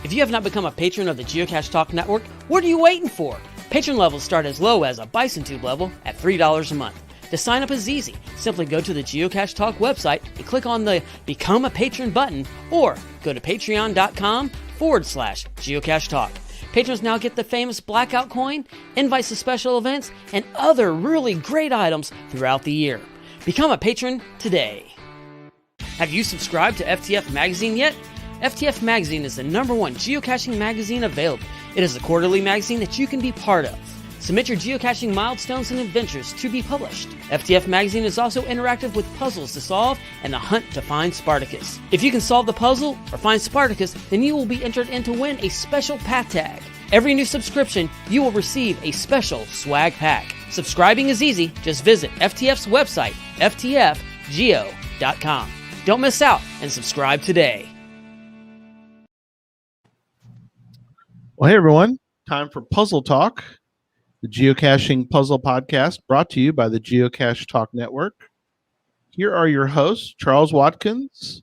If you have not become a patron of the Geocache Talk Network, what are you waiting for? Patron levels start as low as a Bison Tube level at $3 a month. To sign up is easy. Simply go to the Geocache Talk website and click on the Become a Patron button, or go to patreon.com/Geocache Talk. Patrons now get the famous Blackout Coin, invites to special events, and other really great items throughout the year. Become a patron today. Have you subscribed to FTF Magazine yet? FTF Magazine is the #1 geocaching magazine available. It is a quarterly magazine that you can be part of. Submit your geocaching milestones and adventures to be published. FTF Magazine is also interactive with puzzles to solve and the hunt to find Spartacus. If you can solve the puzzle or find Spartacus, then you will be entered in to win a special pack tag. Every new subscription, you will receive a special swag pack. Subscribing is easy. Just visit FTF's website, ftfgeo.com. Don't miss out and subscribe today. Well, hey, everyone. Time for Puzzle Talk, the geocaching puzzle podcast brought to you by the Geocache Talk Network. Here are your hosts, Charles Watkins,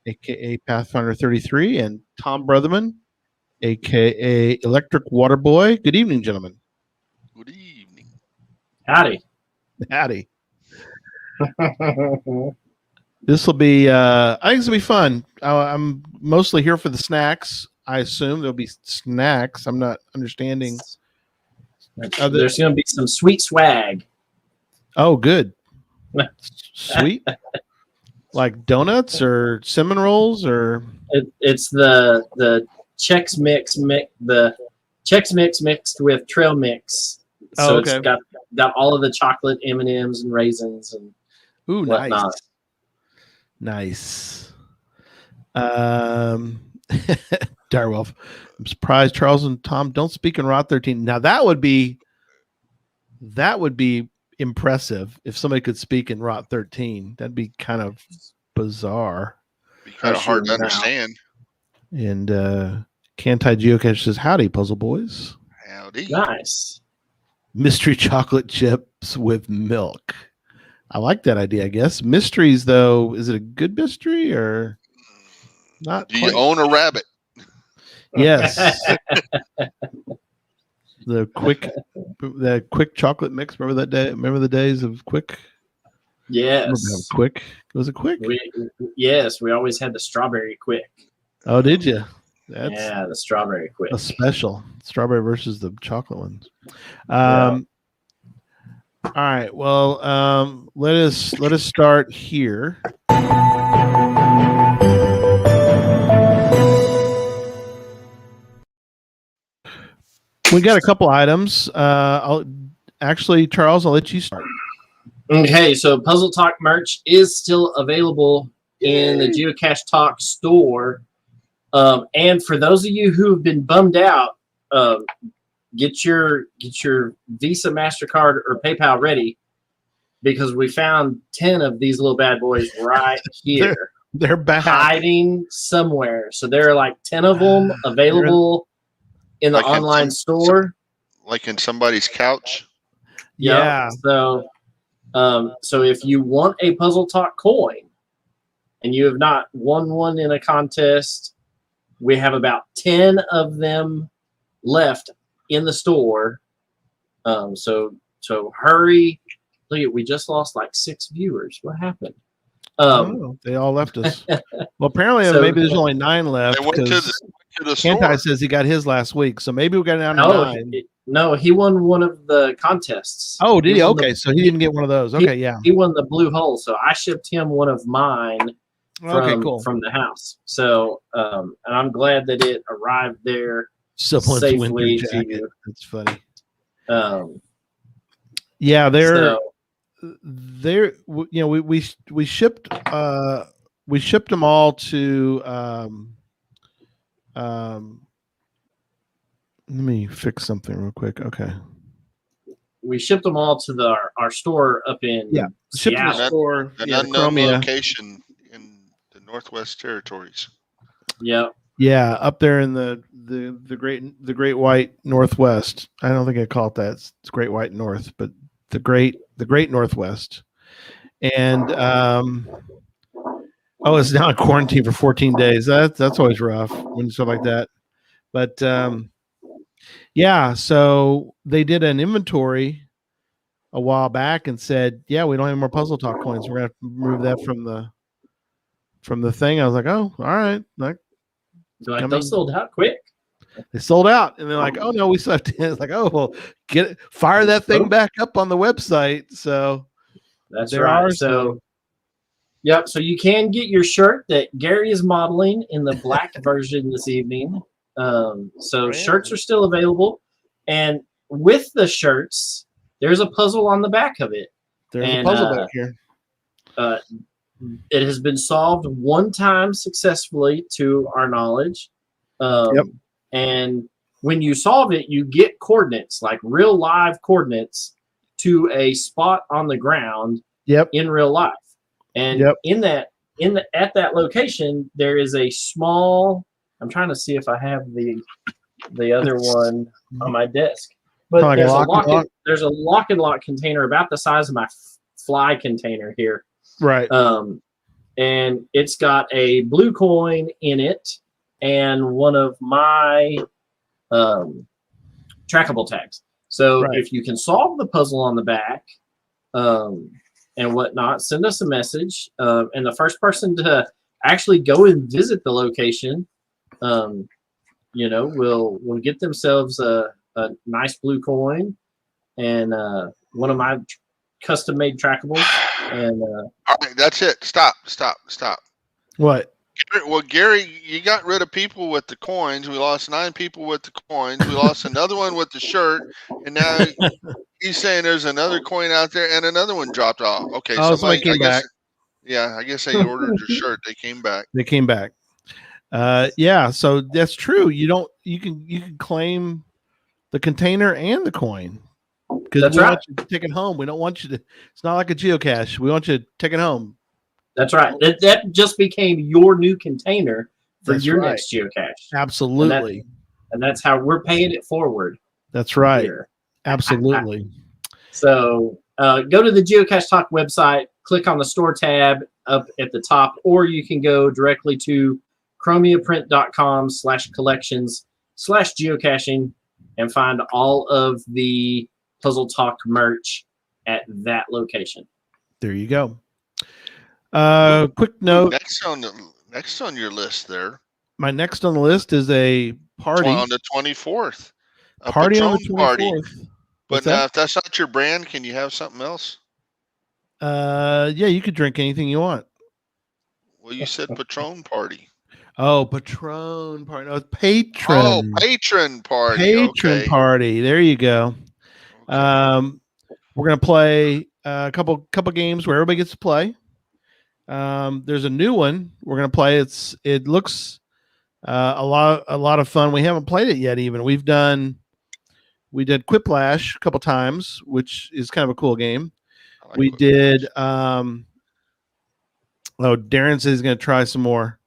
a.k.a. Pathfinder 33, and Tom Brotherman, a.k.a. Electric Water Boy. Good evening, gentlemen. Good evening. Howdy. Howdy. This will be, I think this will be fun. I'm mostly here for the snacks. I assume there'll be snacks. I'm not understanding. There's going to be some sweet swag. Oh, good. Sweet? Like donuts or cinnamon rolls or? It's the Chex Mix mixed with Trail Mix. So okay. It's got all of the chocolate M&Ms and raisins and whatnot. Nice. Direwolf, I'm surprised Charles and Tom don't speak in Rot 13. Now that would be impressive if somebody could speak in Rot 13. That'd be kind of bizarre. Be kind of hard to understand. And Cantai Geocache says, "Howdy, puzzle boys." Howdy. Nice. Mystery chocolate chips with milk. I like that idea. I guess mysteries, though, is it a good mystery or not? Do you own a rabbit? Yes. The quick chocolate mix. Remember that day? Remember the days of Quick? Yes. Quick. Was it Quick? Yes, we always had the strawberry Quick. Oh, did you? The strawberry Quick. A special strawberry versus the chocolate ones. Yeah. All right. Well, let us start here. We got a couple items. Charles, I'll let you start. Okay, so Puzzle Talk merch is still available in the Geocache Talk store. And for those of you who have been bummed out, get your Visa, MasterCard, or PayPal ready, because we found 10 of these little bad boys right here. They're back. Hiding somewhere. So there are like 10 of them available in the online store. Like in somebody's couch? Yeah. So if you want a Puzzle Talk coin and you have not won one in a contest, we have about 10 of them left in the store. So hurry. Look, we just lost like 6 viewers. What happened? They all left us. Well, apparently maybe there's only 9 left. They went to the store. Cantai says he got his last week, so maybe we got down to 9. No, he won one of the contests. Oh, did he? Okay, so he didn't get one of those. Okay, yeah. He won the blue hole, so I shipped him one of mine from the house. So, and I'm glad that it arrived there safely to you. That's funny. Yeah, we shipped we shipped them all to. Let me fix something real quick. Okay. We shipped them all to our store up in Shipped to the Seattle. store. An Yeah, unknown Chromia. location in the Northwest Territories. Yep. Yeah, up there in the great white Northwest. I don't think I call it that. It's Great White North, but the great Northwest. And it's now in quarantine for 14 days. That's always rough when stuff like that. But yeah, so they did an inventory a while back and said, yeah, we don't have more Puzzle Talk coins. We're gonna have to remove that from the thing. I was like, oh, all right. Like, Those sold out quick. they sold out, and they're like, oh no, we still have 10. It's like, oh well, fire that thing back up on the website. So that's right. So yep. So you can get your shirt that Gary is modeling in the black version this evening. Shirts are still available, and with the shirts, there's a puzzle on the back of it. There's a puzzle back here. It has been solved one time successfully, to our knowledge. And when you solve it, you get coordinates, like real live coordinates, to a spot on the ground. In real life. And at that location, there is a small. I'm trying to see if I have the other one on my desk. But like there's a lock and lock container about the size of my fly container here. Right. And it's got a blue coin in it and one of my trackable tags. So if you can solve the puzzle on the back and whatnot, send us a message. And the first person to actually go and visit the location, will get themselves a nice blue coin and one of my custom made trackables. And all right, that's it. Stop. What? Well, Gary, you got rid of people with the coins. We lost 9 people with the coins. We lost another one with the shirt, and now he's saying there's another coin out there, and another one dropped off. Okay, somebody came back. Yeah, I guess they ordered your shirt. They came back. They came back. Yeah, so that's true. You can claim the container and the coin because we want you to take it home. We don't want you to. It's not like a geocache. We want you to take it home. That's right. That just became your new container for your next geocache. Absolutely. And that's how we're paying it forward. That's right. Here. Absolutely. So go to the Geocache Talk website, click on the store tab up at the top, or you can go directly to chromiaprint.com/collections/geocaching and find all of the Puzzle Talk merch at that location. There you go. Quick note. Next on your list there. My next on the list is a party on the 24th. Party on the 24th. But now, if that's not your brand, can you have something else? Yeah, you could drink anything you want. Well, you said Patron party. Oh, Patron party. No, patron. Oh, patron party. Patron party. There you go. Okay. We're gonna play a couple games where everybody gets to play. There's a new one we're gonna play. It looks a lot of fun. We haven't played it yet. Even we did Quiplash a couple times, which is kind of a cool game. We Quiplash. Did. Darren says he's gonna try some more.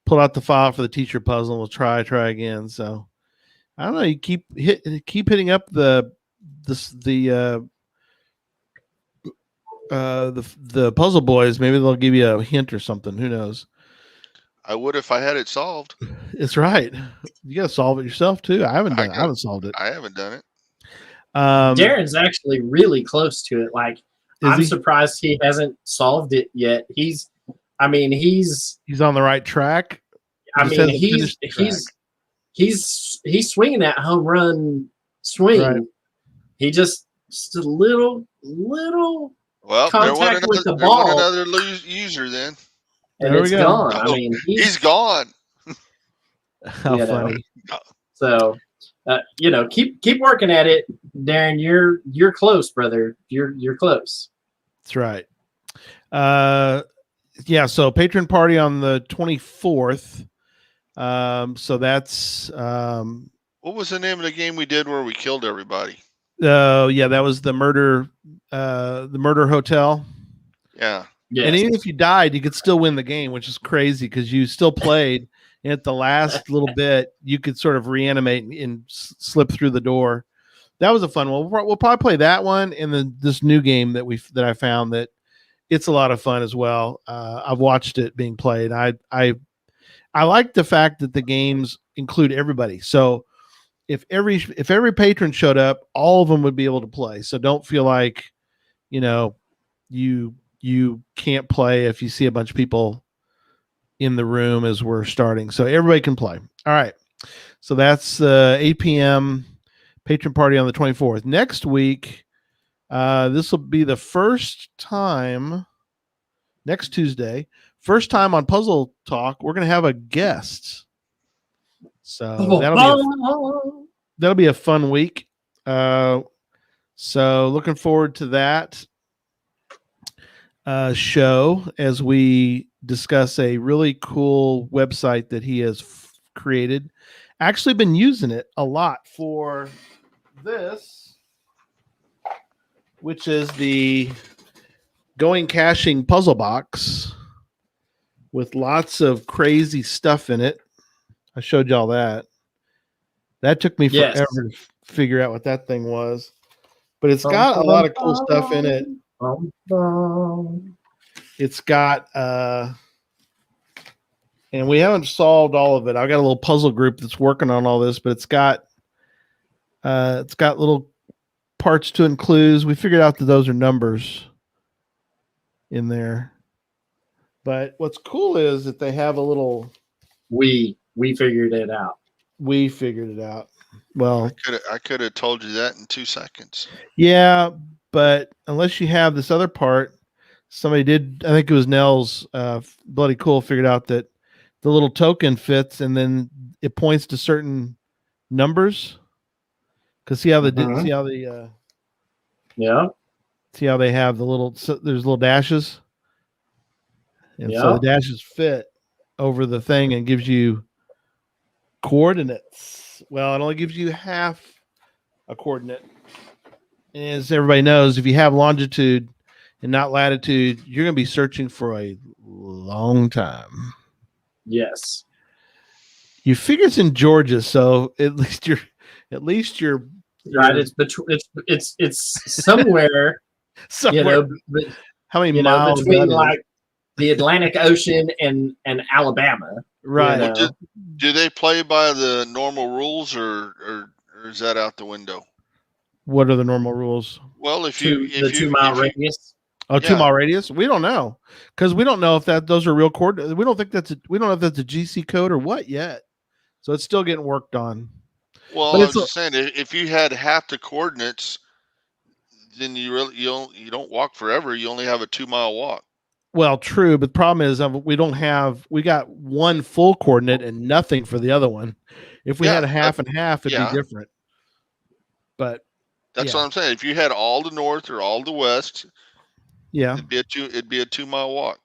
Pull out the file for the teacher puzzle. We'll try again. So I don't know. You keep hitting up the puzzle boys. Maybe they'll give you a hint or something. Who knows? I would if I had it solved. It's right. You got to solve it yourself too. I haven't solved it. I haven't done it. Darren's actually really close to it. Like I'm surprised he hasn't solved it yet. He's on the right track. He's swinging that home run swing. Right. He just a little contact with the ball. There went another user then. And it's gone. Oh, he's gone. How funny. So, keep working at it, Darren. You're close, brother. You're close. That's right. Yeah, so patron party on the 24th. So that's What was the name of the game we did where we killed everybody? yeah, that was the murder hotel. Yeah. Yes. And even if you died, you could still win the game, which is crazy because you still played. And at the last little bit, you could sort of reanimate and slip through the door. That was a fun one. We'll probably play that one and then this new game that I found that it's a lot of fun as well. I've watched it being played. I like the fact that the games include everybody. So if every patron showed up, all of them would be able to play. So don't feel like, you can't play if you see a bunch of people in the room as we're starting. So everybody can play. All right. So that's 8 p.m. patron party on the 24th. Next week, this will be the first time, next Tuesday, first time on Puzzle Talk, we're going to have a guest. So that'll be a fun week. So looking forward to that show as we discuss a really cool website that he has created. Actually been using it a lot for this, which is the Going Caching puzzle box with lots of crazy stuff in it. I showed y'all that. That took me forever to figure out what that thing was. But it's got a lot of cool stuff in it. It's got and we haven't solved all of it. I've got a little puzzle group that's working on all this, but it's got little parts to and clues. We figured out that those are numbers in there. But what's cool is that they have a little we figured it out. We figured it out. Well, I could have told you that in 2 seconds. Yeah, but unless you have this other part, somebody did, I think it was Nels, Bloody Cool, figured out that the little token fits and then it points to certain numbers. Because see how they have the little, so there's little dashes. And so the dashes fit over the thing and gives you coordinates. Well, it only gives you half a coordinate. And as everybody knows, if you have longitude and not latitude, you're going to be searching for a long time. Yes. You figure it's in Georgia, so at least you're right. It's somewhere. somewhere. But, how many miles between like the Atlantic Ocean and Alabama? Right. Do they play by the normal rules, or is that out the window? What are the normal rules? Well, if you 2 mile radius. Oh, 2 mile radius? We don't know because we don't know if those are real coordinates. We don't know if that's a GC code or what yet. So it's still getting worked on. Well, I was just saying, if you had half the coordinates, then you don't walk forever. You only have a 2 mile walk. Well, true, but the problem is we got one full coordinate and nothing for the other one. If we had a half and half, it'd be different. But that's what I'm saying. If you had all the north or all the west, it'd be a 2 mile walk.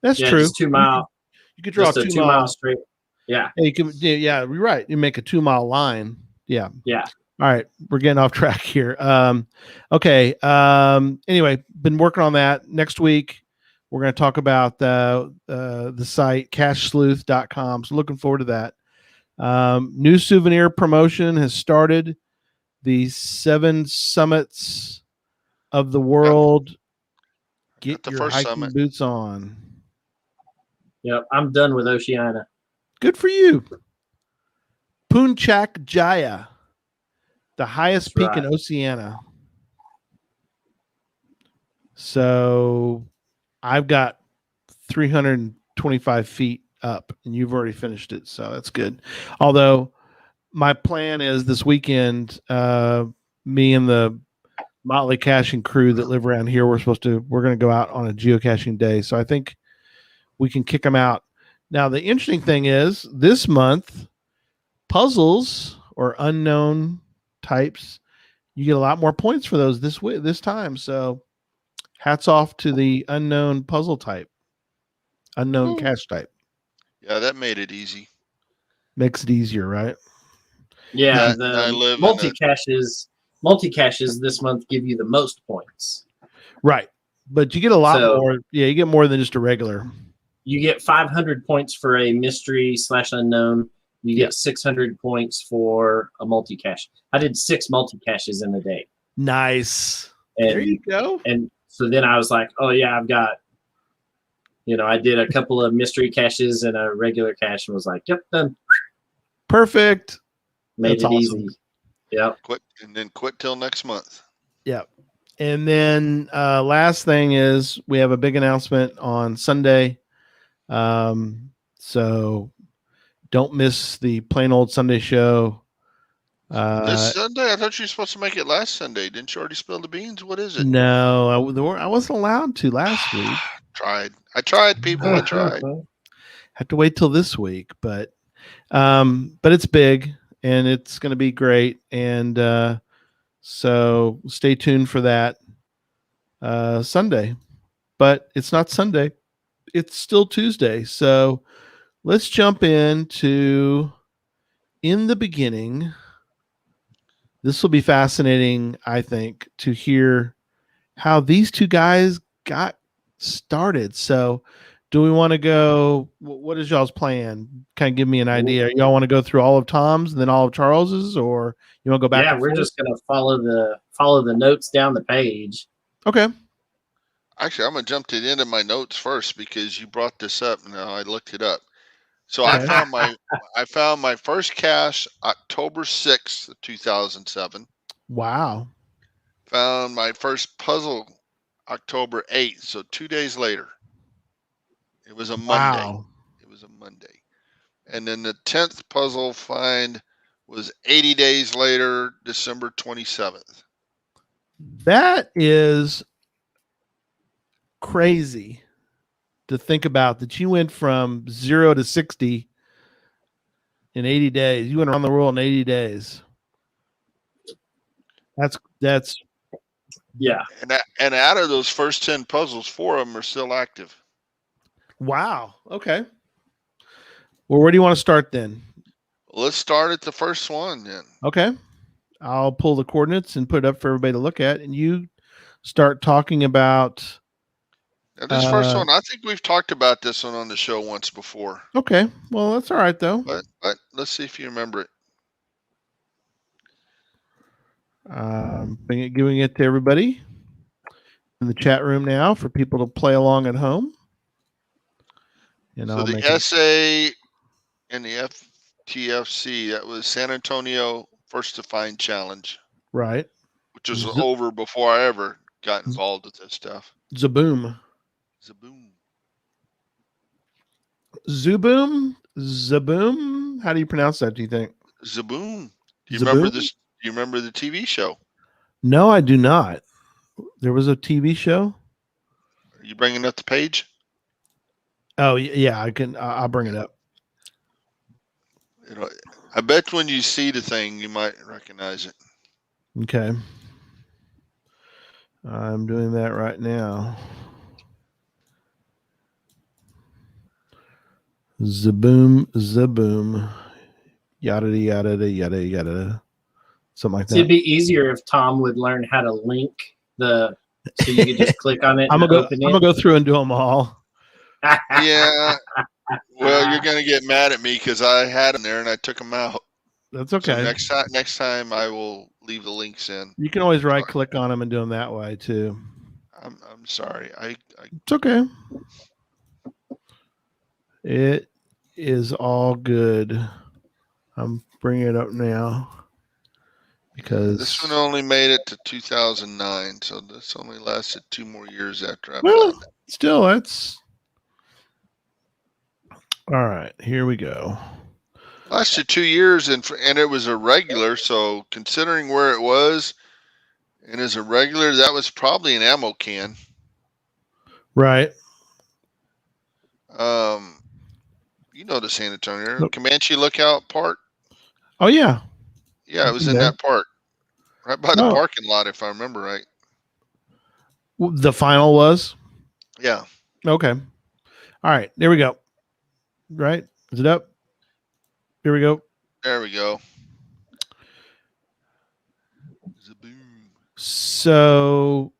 That's true. Just 2 mile. You could draw 2 miles straight. Yeah. You're right. You make a 2 mile line. Yeah. Yeah. All right, we're getting off track here. Okay. Anyway, been working on that. Next week, we're going to talk about the site cachesleuth.com. So looking forward to that. New souvenir promotion has started. The 7 summits of the world. Get your hiking boots on. Yep, I'm done with Oceania. Good for you. Puncak Jaya, the highest peak in Oceania. So I've got 325 feet up, and you've already finished it, so that's good. Although my plan is this weekend, me and the Motley Caching crew that live around here, we're going to go out on a geocaching day. So I think we can kick them out. Now, the interesting thing is this month, puzzles or unknown types, you get a lot more points for those this time. So hats off to the unknown puzzle type. Unknown Woo. cache type. Yeah, that made it easy. Makes it easier, right? Yeah, That and I the live in multi-caches this month give you the most points. Right. But you get a lot So- more. Yeah, you get more than just a regular. You get 500 points for a mystery/unknown. You Yeah. get 600 points for a multi-cache. I did 6 multi-caches in a day. Nice. And, There you go. And so then I was like, oh yeah, I've got, I did a couple of mystery caches and a regular cache and was like, yep, done. Perfect. Made That's it awesome. easy. Yep. Quit till next month. Yep. And then last thing is we have a big announcement on Sunday. So don't miss the plain old Sunday show. This Sunday? I thought you were supposed to make it last Sunday. Didn't you already spill the beans? What is it? No, I wasn't allowed to last week. I tried, people. I tried. Have to wait till this week, but it's big and it's going to be great. And so stay tuned for that Sunday. But it's not Sunday. It's still Tuesday. So let's jump into In the Beginning. This will be fascinating, I think, to hear how these two guys got started. So do we want to go? What is y'all's plan? Kind of give me an idea. Y'all want to go through all of Tom's and then all of Charles's, or you want to go back? Yeah, we're just gonna follow the notes down the page. Okay. Actually, I'm gonna jump to the end of my notes first because you brought this up. Now I looked it up. So Okay. I found my first cache October 6th, 2007. Wow. Found my first puzzle October 8th, so 2 days later. It was a Monday. Wow. It was a Monday. And then the 10th puzzle find was 80 days later, December 27th. That is crazy to think about, that you went from 0 to 60 in 80 days. You went around the world in 80 days. That's Yeah. And out of those first 10 puzzles, 4 of them are still active. wow. Okay. Well, where do you want to start then? Let's start at the first one then. Okay. I'll pull the coordinates and put it up for everybody to look at, and you start talking about. Now, this first one, I think we've talked about this one on the show once before. Okay. Well, that's all right though. But let's see if you remember it. Giving it to everybody in the chat room now for people to play along at home. And So I'll the make it, SA and the FTFC, that was San Antonio First to Find Challenge, right. which was over before I ever got involved with this stuff. Zaboom. Zaboom. How do you pronounce that, do you think? Zaboom. Do you Zaboom? remember this? Do you remember the TV show? No, I do not. There was a TV show. Are you bringing up the page? Oh yeah, I can. I'll bring it up. I bet when you see the thing, you might recognize it. Okay. I'm doing that right now. Zaboom. Yada yada yada yada. Something like that. It'd be easier if Tom would learn how to link so you could just click on it. I'm gonna go through and do them all. Yeah. Well, you're gonna get mad at me because I had them there and I took them out. That's okay. So next time I will leave the links in. You can always right click on them and do them that way too. I'm sorry. It's okay. It is all good. I'm bringing it up now because this one only made it to 2009, so this only lasted 2 more years after I found it. Still, that's all right. Here we go. Lasted 2 years, and it was a regular. So considering where it was, and as a regular, that was probably an ammo can. Right. You know the San Antonio Comanche Lookout Park. Oh yeah. Yeah, it was in that park, right by the parking lot, if I remember right. The final was. Yeah. Okay. All right, there we go. Right? Is it up? Here we go. There we go. Zaboom. So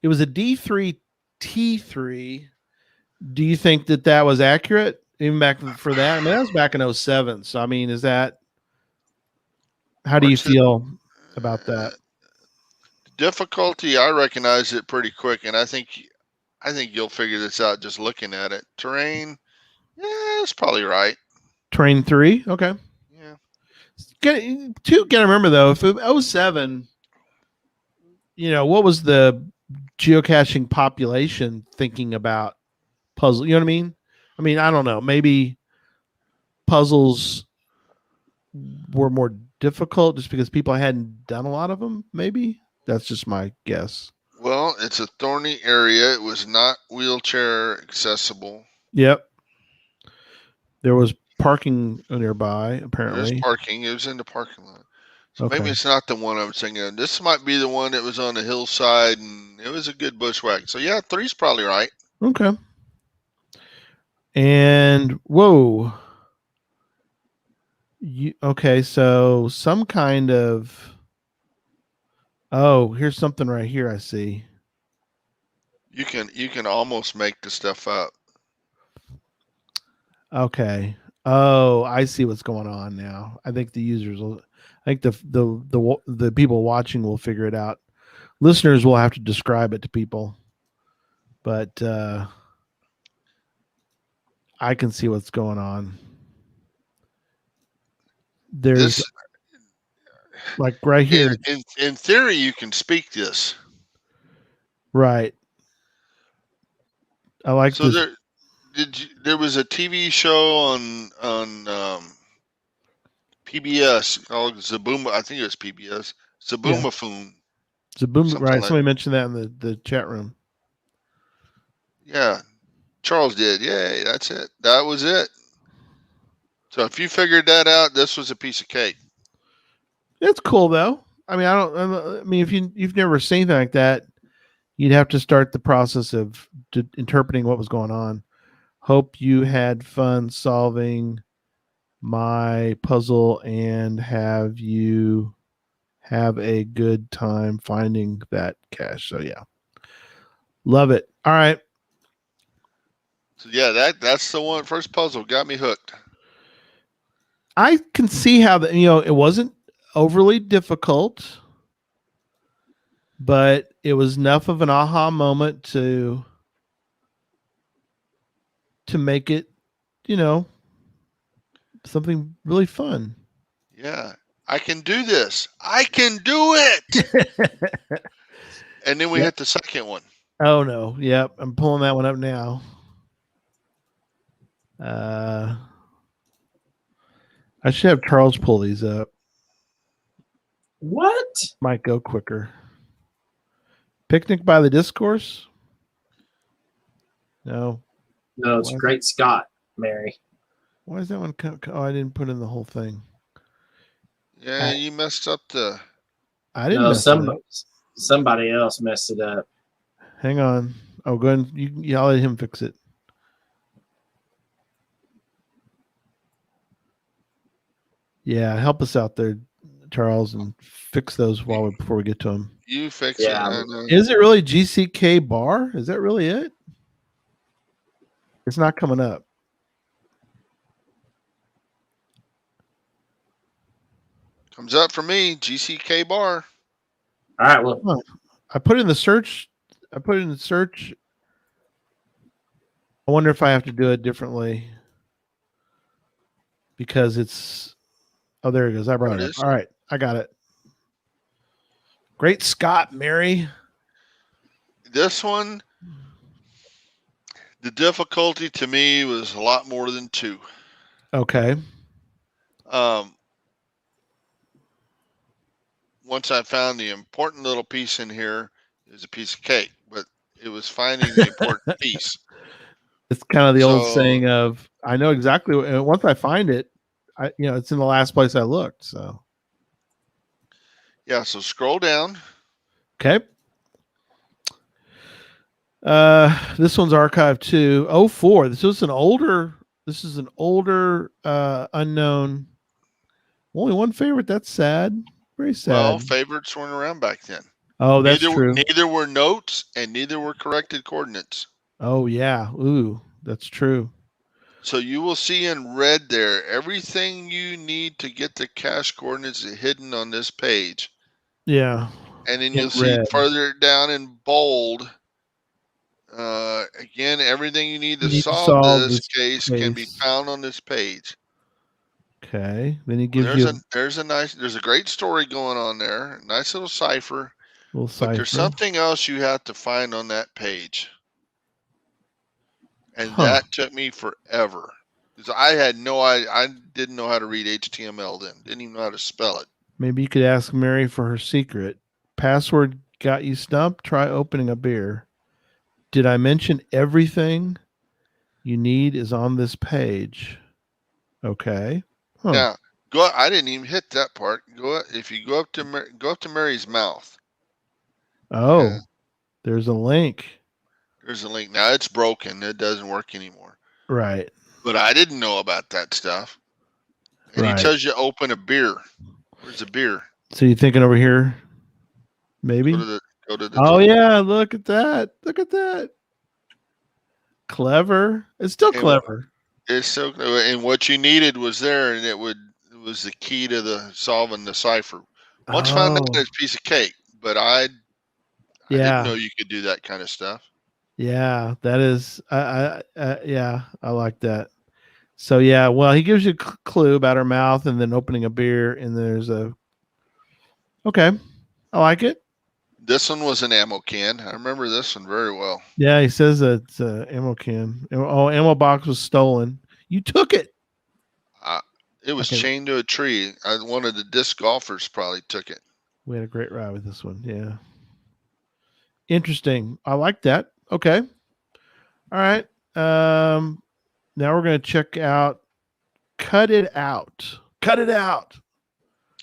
it was a D3 T3. Do you think that was accurate? Even back for that? I mean, that was back in 07. So, I mean, is that, how do you feel about that? Difficulty, I recognize it pretty quick, and I think you'll figure this out just looking at it. Terrain, yeah, it's probably right. Terrain 3? Okay. Yeah. Gotta remember, though, if it 07, what was the geocaching population thinking about puzzle? You know what I mean? I mean, I don't know. Maybe puzzles were more difficult just because people hadn't done a lot of them. Maybe that's just my guess. Well, it's a thorny area. It was not wheelchair accessible. Yep. There was parking nearby, apparently. There's parking. It was in the parking lot. So maybe it's not the one I was thinking of. This might be the one that was on the hillside, and it was a good bushwhack. So yeah, 3's probably right. Okay. And whoa. Okay, so some kind of. Oh, here's something right here. I see. You can almost make the stuff up. Okay. Oh, I see what's going on now. I think the users will. I think the people watching will figure it out. Listeners will have to describe it to people, but I can see what's going on. There's like right here. In theory, you can speak this. Right. I like so this. There was a TV show on PBS called Zabooma. I think it was PBS. Zaboomafoon. Zaboom. Right. Somebody mentioned that in the chat room. Yeah. Charles did. Yay. That's it. That was it. So if you figured that out, this was a piece of cake. It's cool though. I mean, if you've never seen anything like that, you'd have to start the process of interpreting what was going on. Hope you had fun solving my puzzle and have you have a good time finding that cache. So yeah, love it. All right. So yeah, that's the one. First puzzle got me hooked. I can see how it wasn't overly difficult, but it was enough of an aha moment to make it, something really fun. Yeah, I can do this. I can do it. And then we hit the second one. Oh no! Yep, I'm pulling that one up now. I should have Charles pull these up. What? Might go quicker. Picnic by the Discourse? No. No, it's Great Scott, Mary. Why is that one? Oh, I didn't put in the whole thing. Yeah, you messed up the. I didn't. No, somebody else messed it up. Hang on. Oh, go ahead. I'll let him fix it. Yeah, help us out there, Charles, and fix those before we get to them. You fix it. Is it really GCK bar? Is that really it? It's not coming up. Comes up for me, GCK bar. All right, well, I put in the search. I wonder if I have to do it differently because it's. Oh, there it goes. I brought it up. All right, I got it. Great Scott, Mary. This one, the difficulty to me was a lot more than 2. Okay. Once I found the important little piece in here, it was a piece of cake, but it was finding the important piece. It's kind of the old saying of, I know exactly. Once I find it, it's in the last place I looked. So. Yeah. So scroll down. Okay. This one's archived too. 04. This is an older. This is an older unknown. Only one favorite. That's sad. Very sad. Well, favorites weren't around back then. Oh, that's true. Neither were notes and neither were corrected coordinates. Oh yeah. Ooh, that's true. So you will see in red there, everything you need to get the cache coordinates is hidden on this page. Yeah. And then In you'll see red. further down in bold, again, everything you need to You solve this case can be found on this page. Okay. Then he gives there's a great story going on there, a nice little cipher. But there's something else you have to find on that page. And that took me forever. Because I didn't know how to read HTML then. Didn't even know how to spell it. Maybe you could ask Mary for her secret. Password got you stumped? Try opening a beer. Did I mention everything you need is on this page? Okay. Now, I didn't even hit that part. If you go up to Mary's mouth. Oh, okay. There's a link. There's a link. Now it's broken. It doesn't work anymore. Right. But I didn't know about that stuff. And he tells you open a beer. Where's the beer? So you thinking over here? Maybe. Go to the oh door. Yeah, look at that. Look at that. Clever. It's still clever. It's so clever. And what you needed was there, and it was the key to solving the cipher. Once found out, it's a piece of cake. But I didn't know you could do that kind of stuff. Yeah, that is. Yeah, I like that. So yeah, well, he gives you a clue about her mouth, and then opening a beer, and there's a. Okay, I like it. This one was an ammo can. I remember this one very well. Yeah, he says it's an ammo can. Oh, ammo box was stolen. You took it. It was chained to a tree. One of the disc golfers probably took it. We had a great ride with this one. Yeah. Interesting. I like that. Okay. All right. Now we're going to check out Cut It Out. Cut It Out.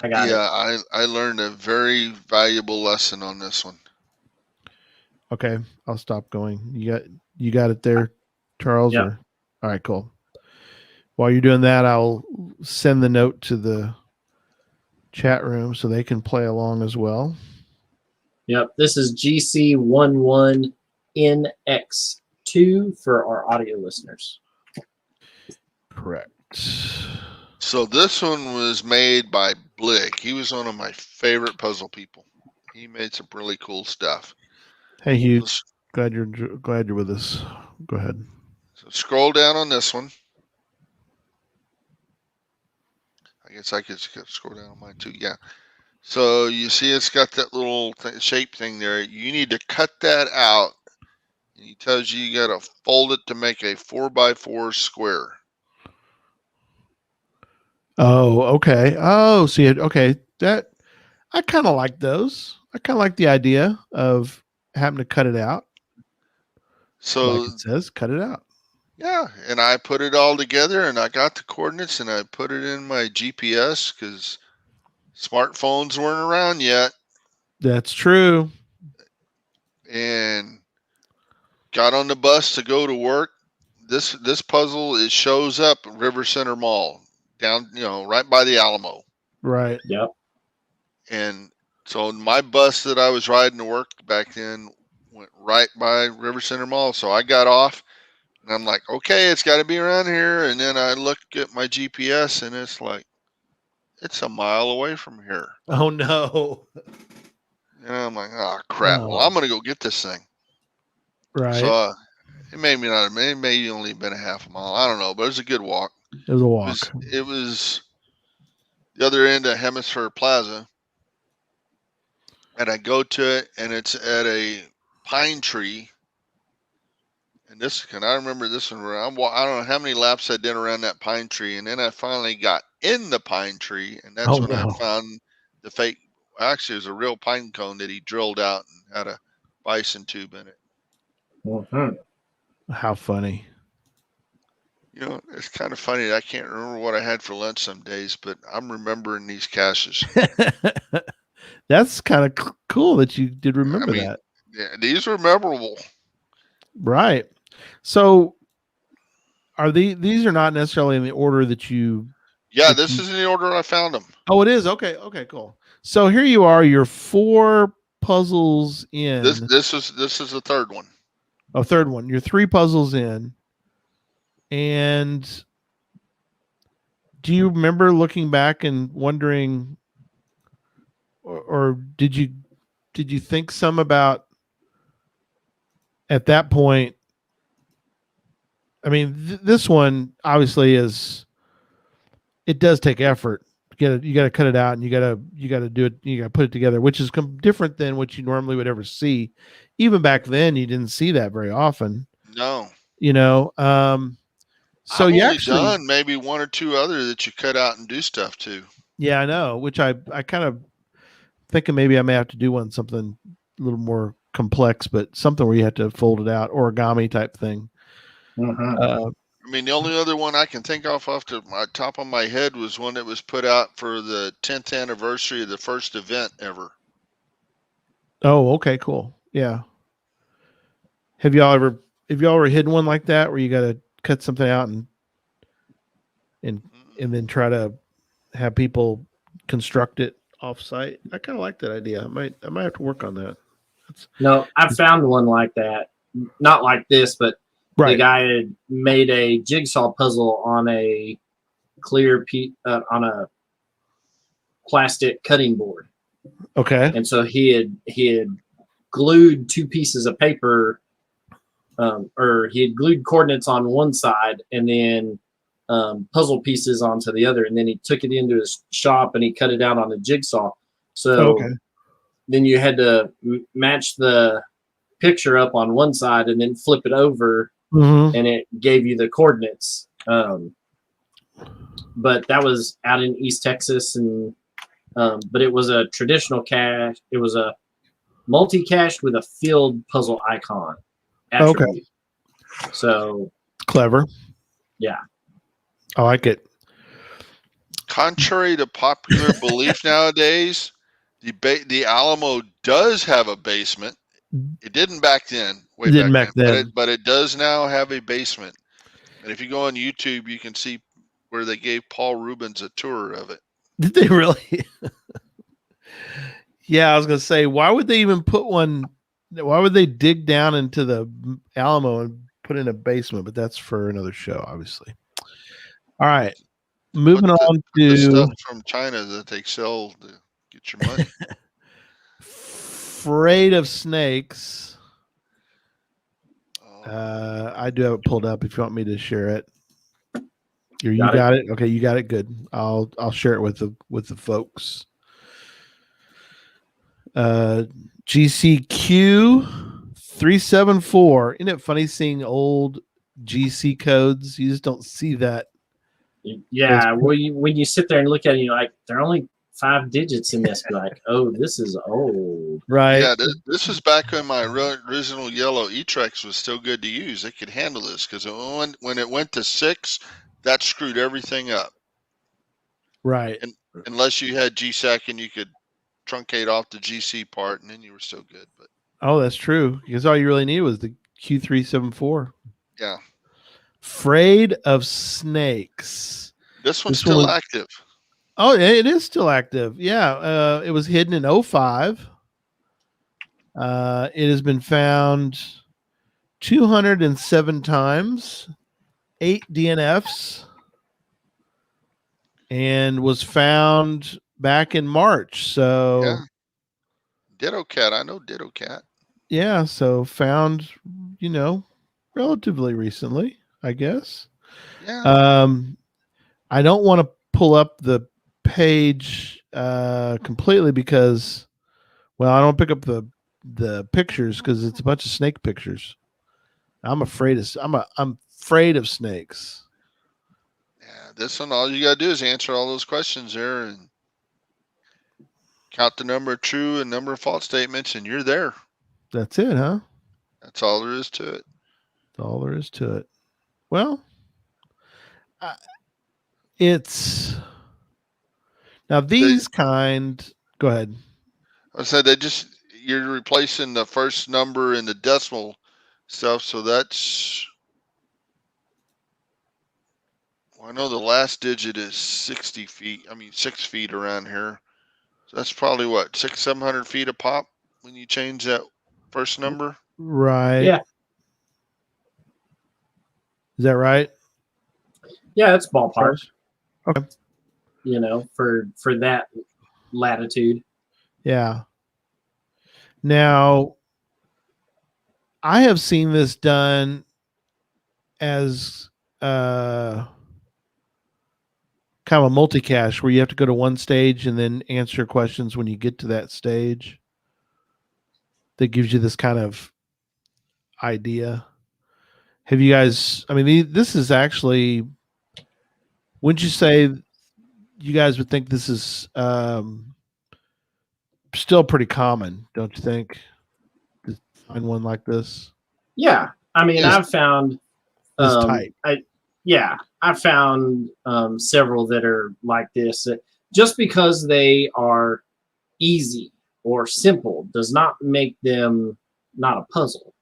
I got it. Yeah, I learned a very valuable lesson on this one. Okay, I'll stop going. You got it there, Charles? Yep. All right, cool. While you're doing that, I'll send the note to the chat room so they can play along as well. Yep, this is GC11NX2 for our audio listeners. Correct. So this one was made by Blick. He was one of my favorite puzzle people. He made some really cool stuff. Hey, Hugh. Glad you're with us. Go ahead. So scroll down on this one. I guess I could scroll down on mine too. Yeah. So you see it's got that little shape thing there. You need to cut that out. And he tells you got to fold it to make a 4x4 square. Oh, okay. Oh, see it. Okay. That I kind of like those. I kind of like the idea of having to cut it out. So like it says, cut it out. Yeah. And I put it all together and I got the coordinates and I put it in my GPS because smartphones weren't around yet. That's true. And got on the bus to go to work. This puzzle shows up at River Center Mall. Down, right by the Alamo. Right. Yep. And so my bus that I was riding to work back then went right by River Center Mall. So I got off and I'm like, okay, it's got to be around here. And then I look at my GPS and it's like, it's a mile away from here. Oh, no. And I'm like, oh, crap. Well, I'm going to go get this thing. Right. So it may only been a half a mile. I don't know, but it was a good walk. It was a walk. It was the other end of Hemisphere Plaza. And I go to it, and it's at a pine tree. And I remember this one where I don't know how many laps I did around that pine tree. And then I finally got in the pine tree, and that's when I found the fake. Actually, it was a real pine cone that he drilled out and had a bison tube in it. Mm-hmm. How funny. It's kind of funny that I can't remember what I had for lunch some days, but I'm remembering these caches. That's kind of cool that you did remember that. Yeah, these were memorable. Right. So are these are not necessarily in the order that you. Yeah, this is in the order I found them. Oh, it is. Okay. Okay. Cool. So here you are. You're 4 puzzles in. This is the third one. Oh, third one. You're 3 puzzles in. And do you remember looking back and wondering, or did you think some about at that point? I mean, this one obviously it does take effort. You got to cut it out, and you got to do it. You got to put it together, which is different than what you normally would ever see. Even back then, you didn't see that very often. No. So I've you only actually done maybe 1 or 2 other that you cut out and do stuff to. Yeah, I know. Which I kind of thinking maybe I may have to do something a little more complex, but something where you have to fold it out, origami type thing. Mm-hmm. I mean, the only other one I can think off the top of my head was one that was put out for the 10th anniversary of the first event ever. Oh, okay, cool. Yeah. Have y'all ever hidden one like that where you got to cut something out and then try to have people construct it off site? I kind of like that idea. I might have to work on that. No, I found one like that. Not like this, but Right. the guy had made a jigsaw puzzle on a clear on a plastic cutting board. Okay. And so he had glued 2 pieces of paper, or he had glued coordinates on one side and then puzzle pieces onto the other, and then he took it into his shop and he cut it out on a jigsaw. So then you had to match the picture up on one side and then flip it over, and it gave you the coordinates. But that was out in East Texas, and but it was a traditional cache. It was a multi-cache with a field puzzle icon attribute. Okay. So clever. Yeah. I like it. Contrary to popular belief nowadays, the Alamo does have a basement. It didn't back then. But it does now have a basement. And if you go on YouTube, you can see where they gave Paul Rubens a tour of it. Did they really? Yeah, I was going to say, why would they even put one? Why would they dig down into the Alamo and put in a basement? But that's for another show, obviously. All right. Moving on to the stuff from China that they sell to get your money. Afraid of Snakes. I do have it pulled up if you want me to share it. You got it? Okay, you got it. Good. I'll share it with the folks. GCQ 374. Isn't it funny seeing old GC codes? You just don't see that. Yeah, when you sit there and look at it, you're like, there are only 5 digits in this. You're like, oh, this is old. Right. Yeah, this was back when my original yellow E-Trex was still good to use. It could handle this because when it went to 6, that screwed everything up. Right. And unless you had GSAC and you could truncate off the GC part, and then you were still good. But oh, that's true. Because all you really needed was the Q374. Yeah. Afraid of Snakes. This one's still active. Oh, it is still active. Yeah. It was hidden in 2005. It has been found 207 times, 8 DNFs, and was found back in March. So yeah. Ditto Cat. I know Ditto Cat. Yeah. So found, relatively recently, I guess. Yeah. I don't want to pull up the page completely because, well, I don't pick up the pictures because it's a bunch of snake pictures. I'm afraid of snakes. Yeah, this one, all you gotta do is answer all those questions there and count the number of true and number of false statements, and you're there. That's it, huh? That's all there is to it. That's all there is to it. Well, it's now these go ahead. I said you're replacing the first number in the decimal stuff. So that's, well, I know the last digit is 60 feet. I mean, 6 feet around here. So that's probably what, 700 feet a pop when you change that first number. Right. Yeah. Is that right? Yeah, it's ballpark. Okay. You know, for that latitude. Yeah. Now, I have seen this done as kind of a multicache where you have to go to one stage and then answer questions when you get to that stage. That gives you this kind of idea. Have you guys, I mean, this is actually, wouldn't you say you guys would think this is still pretty common, don't you think? To find one like this? Yeah. I mean, Yeah. I've found This type. I found several that are like this. Just because they are easy or simple does not make them not a puzzle.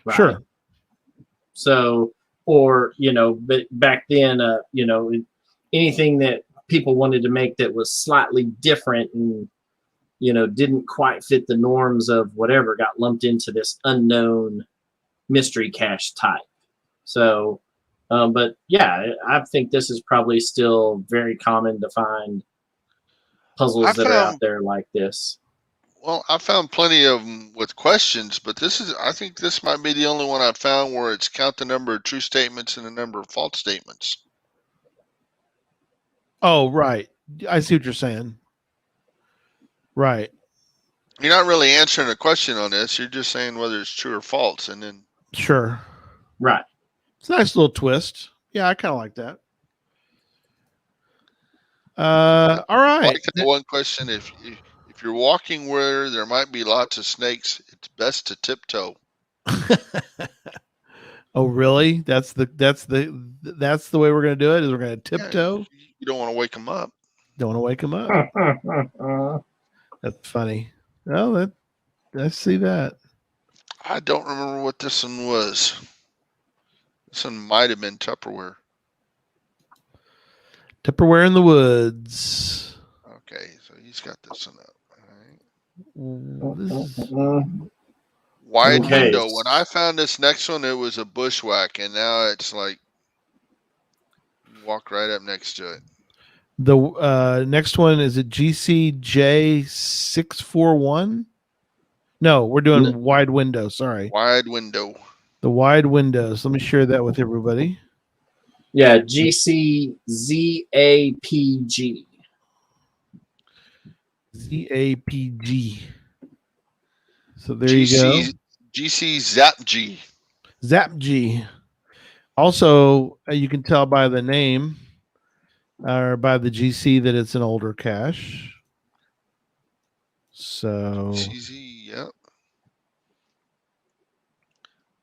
Right? Sure. So, or, you know, but back then, you know, anything that people wanted to make that was slightly different and, you know, didn't quite fit the norms of whatever got lumped into this unknown mystery cache type. So, but yeah, I think this is probably still very common to find puzzles that are out there like this. Well, I found plenty of them with questions, but I think this might be the only one I found where it's count the number of true statements and the number of false statements. Oh, right. I see what you're saying. Right. You're not really answering a question on this. You're just saying whether it's true or false. And then. Sure. Right. It's a nice little twist. Yeah, I kind of like that. All right. Like that one question, if you're walking where there might be lots of snakes, it's best to tiptoe. Oh, really? That's the way we're going to do it. Is we're going to tiptoe. Yeah, you don't want to wake them up. Don't want to wake them up. That's funny. Well, I see that. I don't remember what this one was. This one might have been Tupperware. Tupperware in the woods. Okay, so he's got this one up. All right. Wide Okay. window. When I found this next one, it was a bushwhack, and now it's like you walk right up next to it. The next one is a GCJ641. No, we're doing wide window. Sorry, Wide window. the wide windows. Let me share that with everybody. Yeah, GCZAPG. ZAPG. So there you go. GC ZapG. ZapG. Also, you can tell by the name or by the GC that it's an older cache. So GCZ, yep.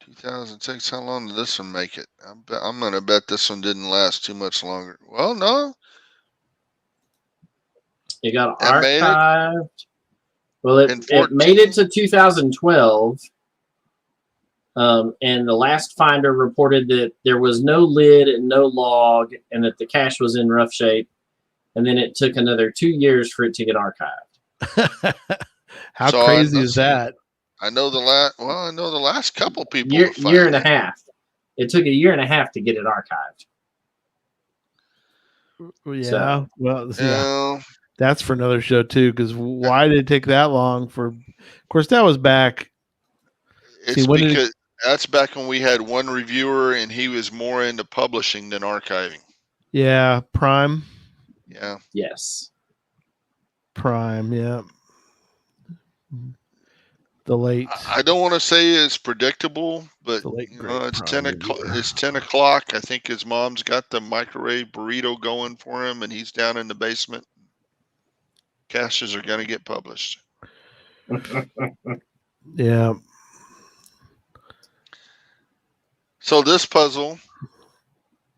2006. How long did this one make it? I'm going to bet this one didn't last too much longer. Well, no. It got That made it? archived. Well, In it made it 14? to 2012. And the last finder reported that there was no lid and no log and that the cache was in rough shape. And then it took another 2 years for it to get archived. how So crazy is that? I know the last couple people. Year and a half. It took a year and a half to get it archived. Yeah. So, Well, yeah. Yeah. That's for another show too. Because why did it take that long? Of course, that was back. It's because that's back when we had one reviewer and he was more into publishing than archiving. Yeah, Prime. Yeah. yes. Prime. Yeah. The late. I don't want to say it's predictable, but The late you know, it's great 10 Prime o'clock. reviewer. It's 10 o'clock. I think his mom's got the microwave burrito going for him, and he's down in the basement. Caches are going to get published. Yeah. So this puzzle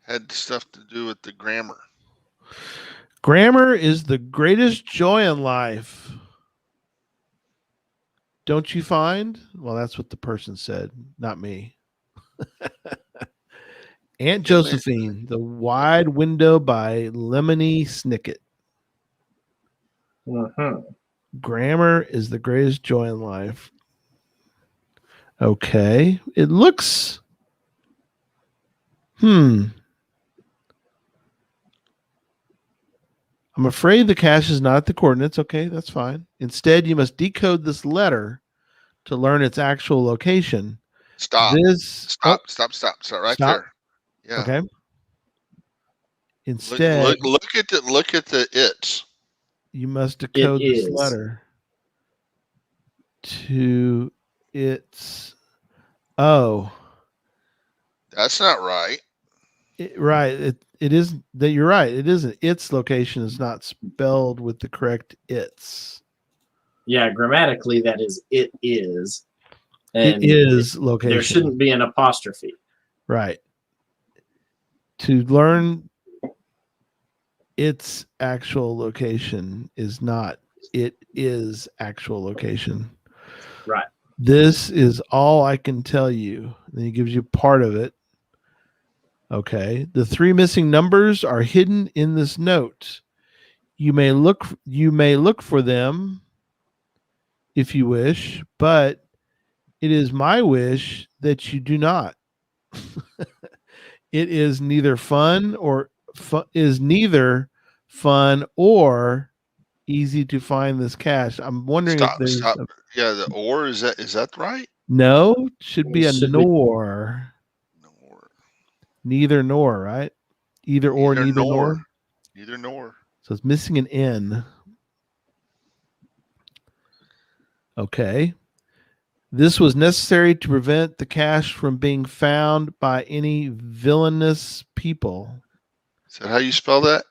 had stuff to do with the grammar. Grammar is the greatest joy in life. Don't you find? Well, that's what the person said, not me. Aunt Josephine, The Wide Window by Lemony Snicket. Grammar is the greatest joy in life. Okay. It looks. I'm afraid the cache is not the coordinates. Okay, that's fine. Instead, you must decode this letter to learn its actual location. Stop. Stop right Stop. there. Yeah. Okay. Instead, look at the its. You must decode this letter to its. Oh, that's not right. Right. It is that you're right. It isn't. Its location is not spelled with the correct its. Yeah, grammatically that is it is. And it is location. There shouldn't be an apostrophe. Right. To learn its actual location is not it is actual location. Right. This is all I can tell you. Then he gives you part of it. Okay. The 3 missing numbers are hidden in this note. You may look for them if you wish, but it is my wish that you do not. It is neither fun or easy to find this cache. I'm wondering if there's Yeah, the or is that right? No, should be a nor. Neither nor, right? Either or, neither nor. Neither nor. So it's missing an N. Okay. This was necessary to prevent the cache from being found by any villainous people. Is that how you spell that?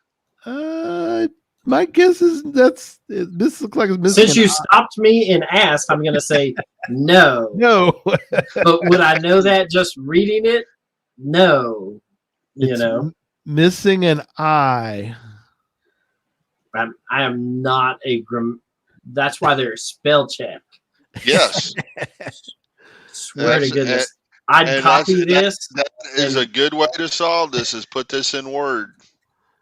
My guess is this looks like it's missing. Since you stopped me and asked, I'm going to say no. No. But would I know that just reading it? No. Missing an I. I am not that's why there's spell check. Yes. Swear to goodness. I'd copy this. That is a good way to solve this, is put this in Word.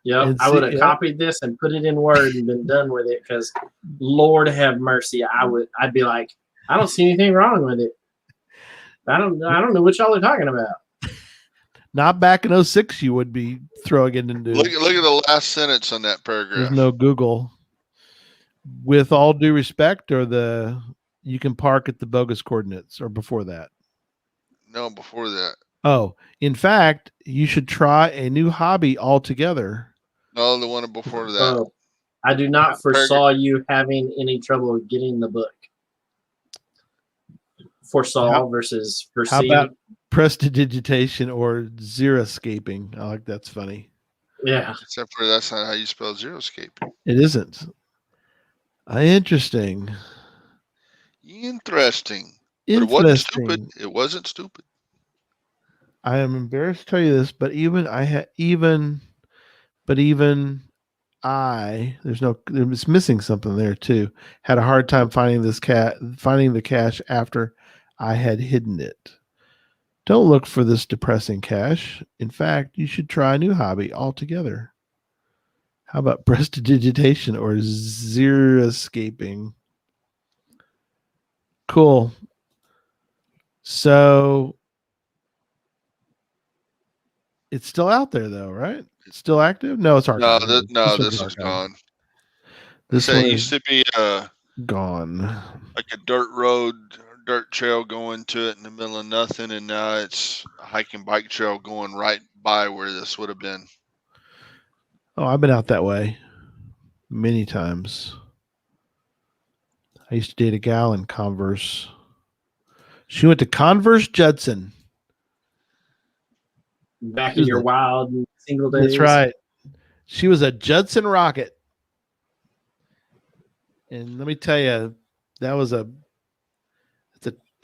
Yep. I would have copied this and put it in Word and been done with it, because Lord have mercy. I'd be like, I don't see anything wrong with it. I don't know what y'all are talking about. Not back in 06 you would be throwing it into. Look at the last sentence on that paragraph. There's no Google. With all due respect, or you can park at the bogus coordinates, or before that? No, before that. Oh, in fact, you should try a new hobby altogether. No, the one before that. Oh, I do not foresaw you having any trouble getting the book. Foresaw versus perceive. How about prestidigitation or xeriscaping? I like that's funny. Yeah. Except for that's not how you spell xeriscape. It isn't. Interesting. Interesting. But it wasn't stupid. It wasn't stupid. I am embarrassed to tell you this, but it's missing something there too. Had a hard time finding the cache after I had hidden it. Don't look for this depressing cache. In fact, you should try a new hobby altogether. How about prestidigitation or xeriscaping? Cool. So it's still out there though, right? It's still active? No, it's archived. This is gone. This one used to be gone. Like a dirt trail going to it in the middle of nothing, and now it's a hiking bike trail going right by where this would have been. Oh, I've been out that way many times. I used to date a gal in Converse. She went to Converse Judson. Back in your wild single days. That's right. She was a Judson Rocket. And let me tell you, it's a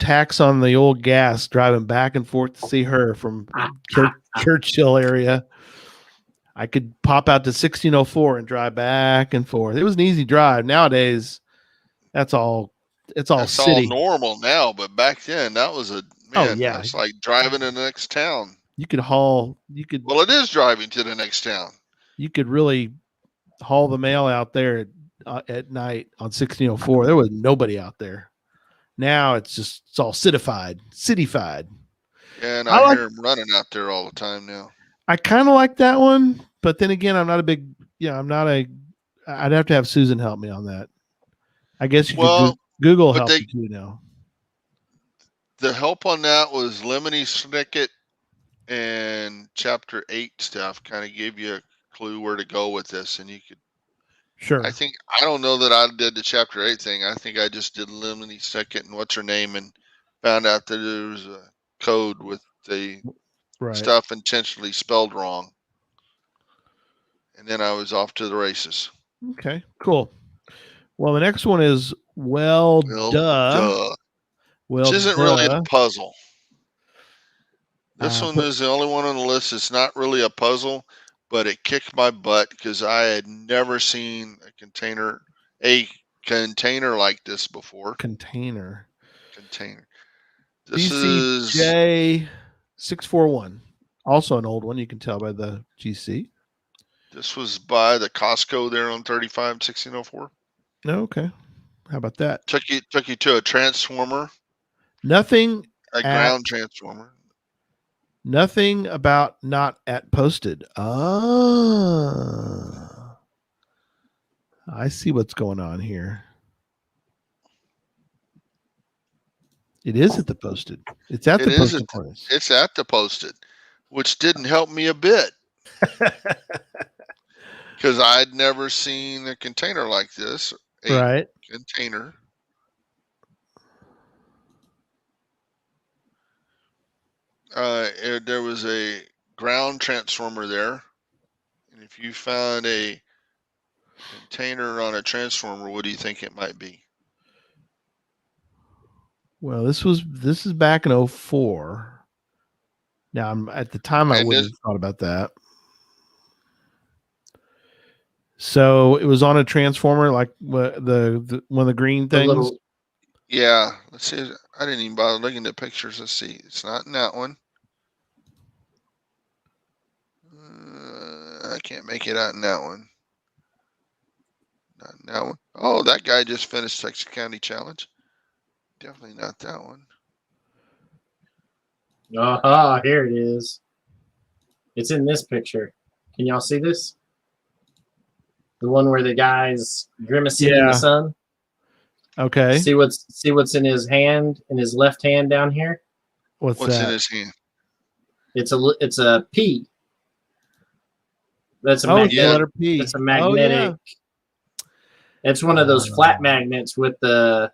tax on the old gas driving back and forth to see her from Churchill area. I could pop out to 1604 and drive back and forth. It was an easy drive. Nowadays, it's all city. All normal now, but back then that was Man, yeah. it's like driving to the next town. You could haul. Well, it is driving to the next town. You could really haul the mail out there at night on 1604. There was nobody out there. Now it's all cityfied. Yeah, and I I like- hear him running out there all the time now. I kind of like that one, but then again, I'm not a big. Yeah, I'd have to have Susan help me on that. I guess you could Google but help you too now. The help on that was Lemony Snicket and Chapter 8 stuff. Kind of gave you a clue where to go with this, and you could. Sure. I don't know that I did the Chapter 8 thing. I think I just did Lemony Snicket and what's her name, and found out that there was a code with the stuff intentionally spelled wrong. And then I was off to the races. Okay, cool. Well, the next one is duh. Which isn't really a puzzle. This one is the only one on the list that's not really a puzzle, but it kicked my butt because I had never seen a container like this before. Container. This is DCJ641. Also an old one, you can tell by the GC. This was by the Costco there on 35 1604. Okay. How about that? Took you to a transformer. Nothing. Ground transformer. Nothing about not at posted. Ah. I see what's going on here. It is at the posted. It's at the posted place. It's at the posted, which didn't help me a bit. Because I'd never seen a container like this. Container. There was a ground transformer there. And if you found a container on a transformer, what do you think it might be? Well, this is back in 2004. Now, at the time, I wouldn't have thought about that. So it was on a transformer, like the one of the green things. Yeah. Let's see. I didn't even bother looking at pictures. Let's see. It's not in that one. I can't make it out in that one. Not in that one. Oh, that guy just finished Texas County Challenge. Definitely not that one. Aha, here it is. It's in this picture. Can y'all see this? The one where the guy's grimacing in the sun. Okay. See what's in his hand, in his left hand down here? What's in his hand? It's a P. That's a letter P. It's a magnetic. It's one of those flat magnets with the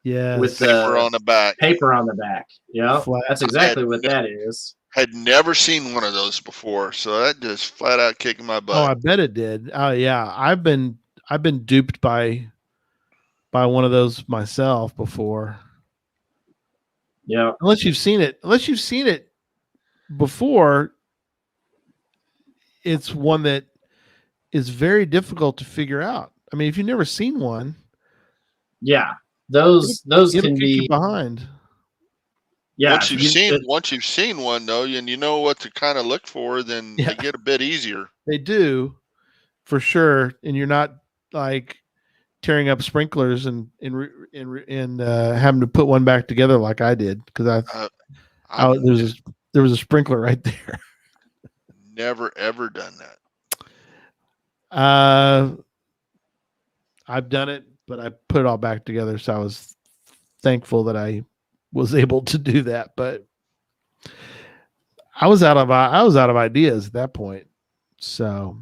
paper on the back. Paper on the back. Yeah, that's exactly what that is. Had never seen one of those before, so that just flat out kicking my butt. Oh, I bet it did. Oh yeah, I've been duped by one of those myself before. Yeah. Unless you've seen it before, it's one that is very difficult to figure out. I mean, if you've never seen one, yeah, those can be behind. Yeah, once you've seen one though, and you know what to kind of look for, then they get a bit easier. They do, for sure, and you're not like tearing up sprinklers and having to put one back together like I did because there was a sprinkler right there. Never ever done that. I've done it, but I put it all back together, so I was thankful that I was able to do that. But I was out of ideas at that point. So,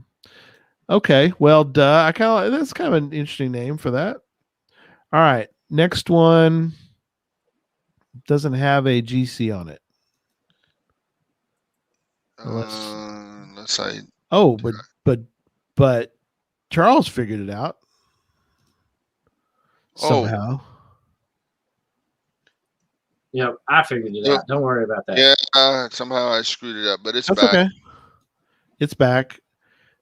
okay, well, duh. That's kind of an interesting name for that. All right, next one doesn't have a GC on it. But Charles figured it out somehow. Yep, I figured it out. Don't worry about that. Yeah, somehow I screwed it up, but that's back. Okay. It's back.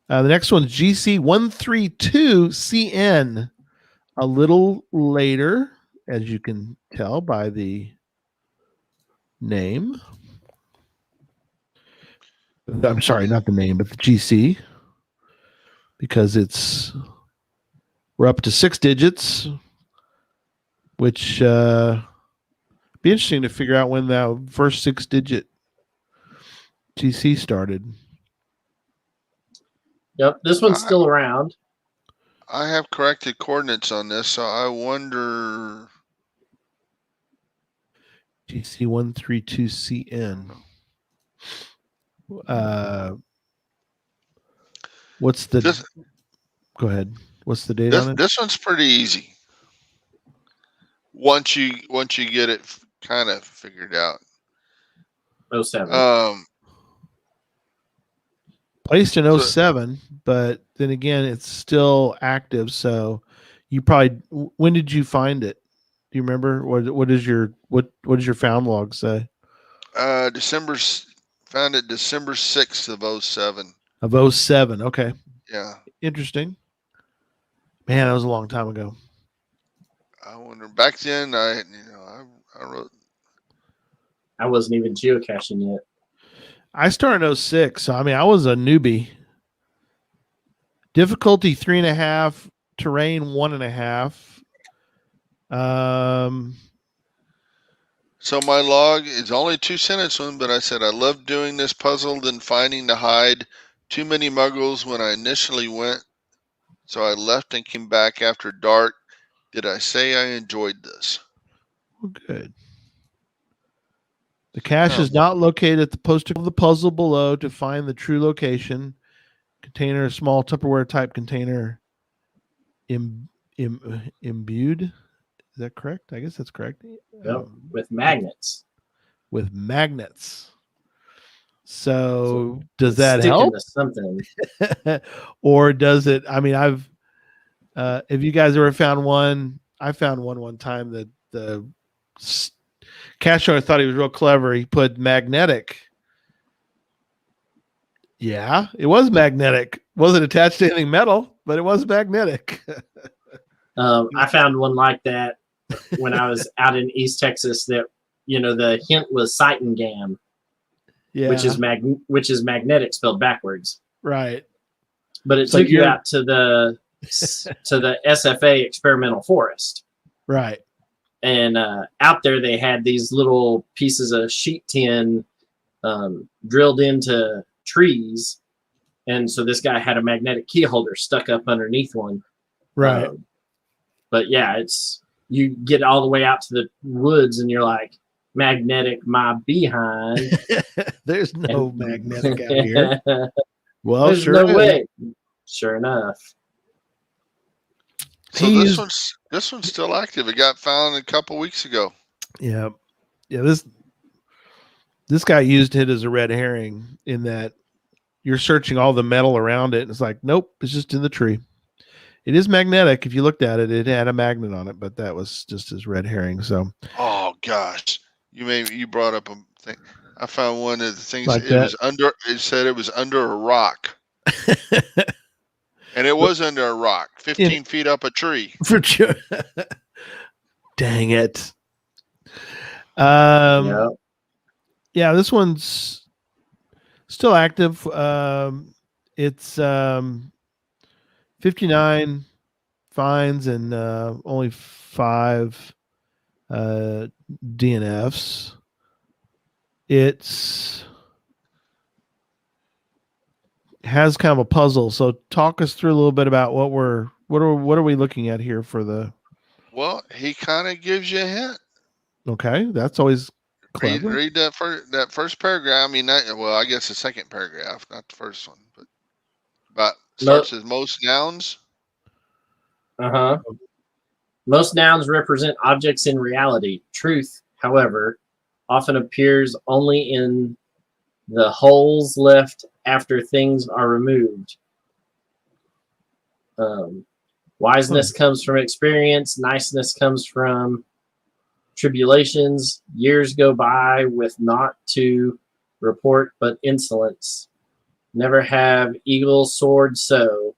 The next one's GC132CN. A little later, as you can tell by the name. I'm sorry, not the name, but the GC, because we're up to 6 digits, which be interesting to figure out when that first 6-digit GC started. Yep, this one's still around. I have corrected coordinates on this, so I wonder. GC132CN. What's the? Go ahead. What's the date on it? This one's pretty easy. Once you get it kind of figured out. 07. Placed in 07, but then again, it's still active. So you probably, when did you find it? Do you remember? What does your found log say? Found it December 6th of 07. Of 07. Okay. Yeah. Interesting. Man, that was a long time ago. I wonder. Back then, I wrote. I wasn't even geocaching yet. I started in 06, so I mean, I was a newbie. Difficulty 3.5, terrain 1.5. So my log is only 2-sentence one, but I said I love doing this puzzle than finding the hide. Too many muggles when I initially went, so I left and came back after dark. Did I say I enjoyed this? Well, good. The cache is not located at the poster of the puzzle below. To find the true location, container, small Tupperware type container, imbued. Is that correct? I guess that's correct. Yep, with magnets. With magnets. So does that help? Into something. Or does it? I mean, have you guys ever found one? I found one time that the cache owner thought he was real clever. He put magnetic. Yeah, it was magnetic. Wasn't attached to anything metal, but it was magnetic. I found one like that when I was out in East Texas. That the hint was Cytengam, which is magnetic spelled backwards. Right. But it took you out to the SFA experimental forest. Right. And out there they had these little pieces of sheet tin drilled into trees. And so this guy had a magnetic key holder stuck up underneath one. Right. But yeah, you get all the way out to the woods and you're like, magnetic my behind. There's no magnetic out here. Well, there's no way. Sure enough. So this one's still active. It got found a couple weeks ago. Yeah. This guy used it as a red herring in that you're searching all the metal around it. And it's like, nope, it's just in the tree. It is magnetic. If you looked at it, it had a magnet on it, but that was just his red herring. So, oh gosh, you brought up a thing. I found one of the things. Like it said it was under a rock, and it was under a rock, 15 feet up a tree. For sure. Dang it. Yeah, this one's still active. It's 59 finds and only 5 DNFs. It has kind of a puzzle. So talk us through a little bit about what are we looking at here for the. Well, he kind of gives you a hint. Okay, that's always clever. Read that first paragraph. I mean, I guess the second paragraph, not the first one, but starts as most nouns. Most nouns represent objects in reality. Truth, however, often appears only in the holes left after things are removed. Wiseness comes from experience. Niceness comes from tribulations. Years go by with naught to report but insolence. Never have eagle sword so.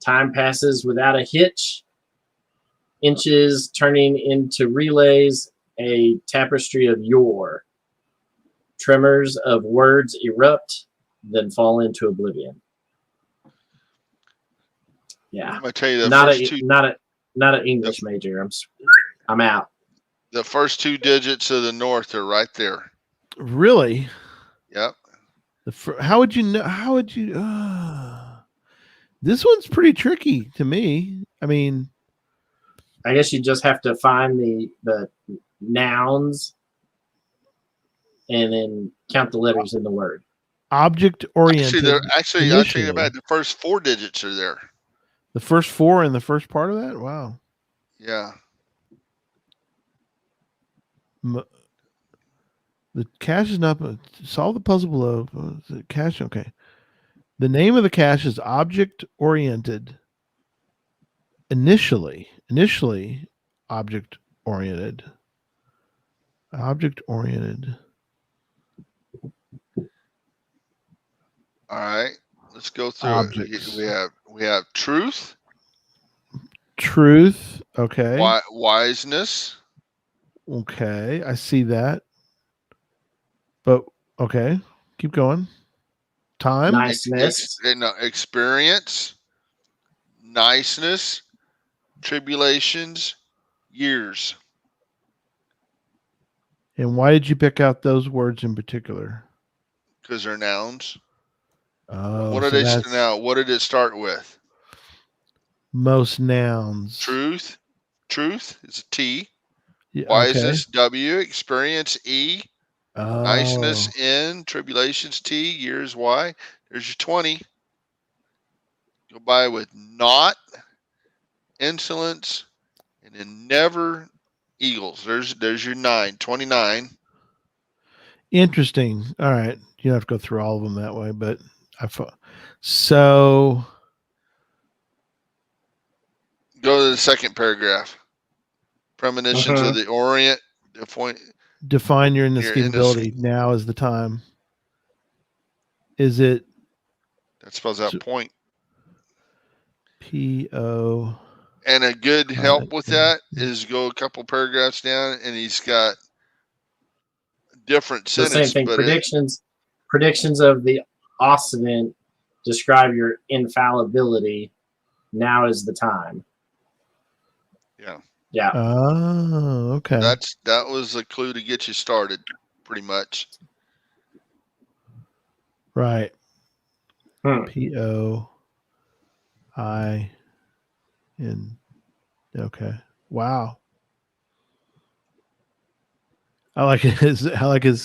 Time passes without a hitch. Inches turning into relays, a tapestry of yore. Tremors of words erupt, then fall into oblivion. Yeah, I'm gonna tell you not an English major. I'm out. the first 2 digits of the North are right there. Really? Yep. How would you know? How would you? This one's pretty tricky to me. I mean, I guess you just have to find the nouns and then count the letters in the word. object oriented. Actually, I'll tell you about it. The first 4 digits are there. The first 4 in the first part of that? Wow. Yeah. The cache is not. Solve the puzzle below. The cache. Okay. The name of the cache is object oriented. Initially, object oriented. Object oriented. All right. Let's go through Objects. it. We have truth. Truth. Okay. Wiseness. Okay. I see that. But okay. Keep going. Time. Niceness. Experience. Niceness. Tribulations. Years. And why did you pick out those words in particular? Because they're nouns. Oh, What did it start with? Most nouns. Truth. Truth is a T. Yeah, Wiseness, W. Experience, E. Oh. Niceness, N. Tribulations, T. Years, Y. There's your 20. Go by with not, insolence, and then never, eagles. There's your 9. 29. Interesting. All right. You don't have to go through all of them that way, but so go to the second paragraph. Premonitions of the Orient. Define your inescapability. Now is the time. Is it? That spells out point. P-O. And a good help with that is go a couple paragraphs down, and he's got different The sentences. same thing. Predictions of the Occident describe your infallibility. Now is the time. Yeah. Yeah. Oh, okay. That was a clue to get you started, pretty much. Right. P-O-I-N. Okay. Wow. I like his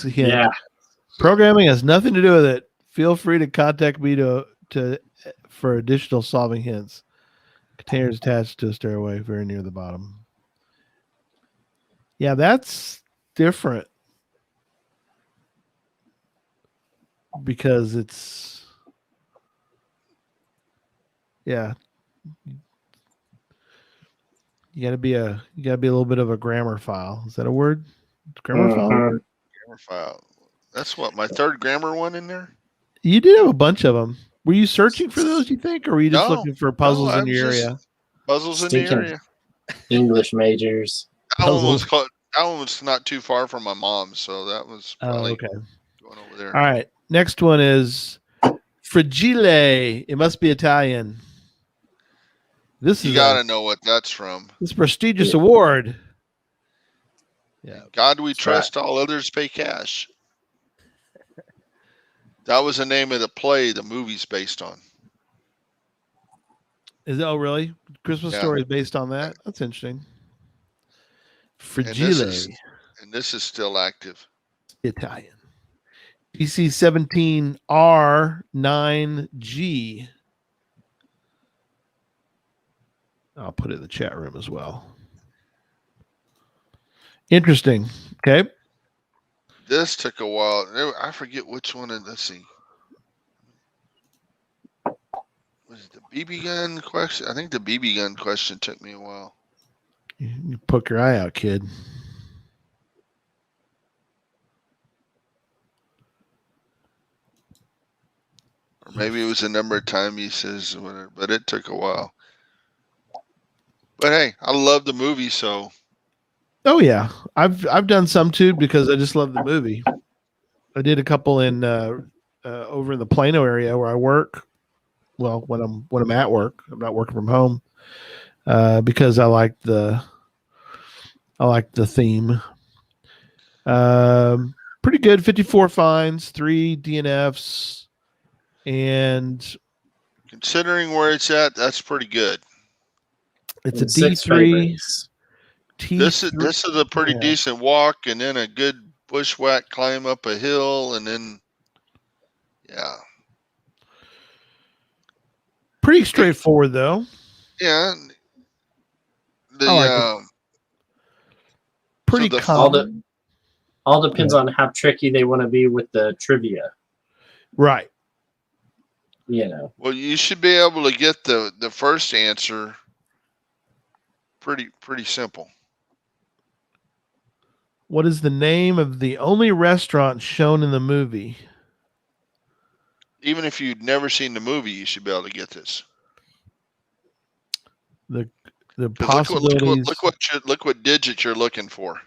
hint. Yeah. Programming has nothing to do with it. Feel free to contact me for additional solving hints. Containers attached to a stairway very near the bottom. Yeah, that's different because it's you gotta be a little bit of a grammar file. Is that a word? Grammar file? Grammar file. That's what, my third grammar one in there? You did have a bunch of them. Were you searching for those, you think, or were you just looking for puzzles in your area? Puzzles in the area. English majors. That one was not too far from my mom, so that was probably going over there. All right. Next one is Fragile. It must be Italian. You got to know what that's from. This prestigious award. Yeah. God we trust, all others pay cash. That was the name of the play the movie's based on. Oh, really? Christmas Story is based on that? That's interesting. Fragile. And this is still active. Italian. PC 17R9G. I'll put it in the chat room as well. Interesting. Okay. This took a while. I forget which one. Let's see. Was it the BB gun question? I think the BB gun question took me a while. You poke your eye out, kid. Or maybe it was a number of times he says whatever, but it took a while. But hey, I love the movie, so. Oh yeah, I've done some too because I just love the movie. I did a couple in over in the Plano area where I work. Well, when I'm at work, I'm not working from home because I like the theme. Pretty good. 54 finds, 3 DNFs, and Considering where it's at, that's pretty good. it's And a 6 D3. favorites. This is a pretty Yeah. decent walk, and then a good bushwhack climb up a hill, and then Pretty straightforward though. yeah. I like it. Pretty the common. All depends on how tricky they want to be with the trivia. Right. You know. Well, you should be able to get the first answer pretty simple. What is the name of the only restaurant shown in the movie? Even if you'd never seen the movie, you should be able to get this. The possibilities. Look what digit you're looking for.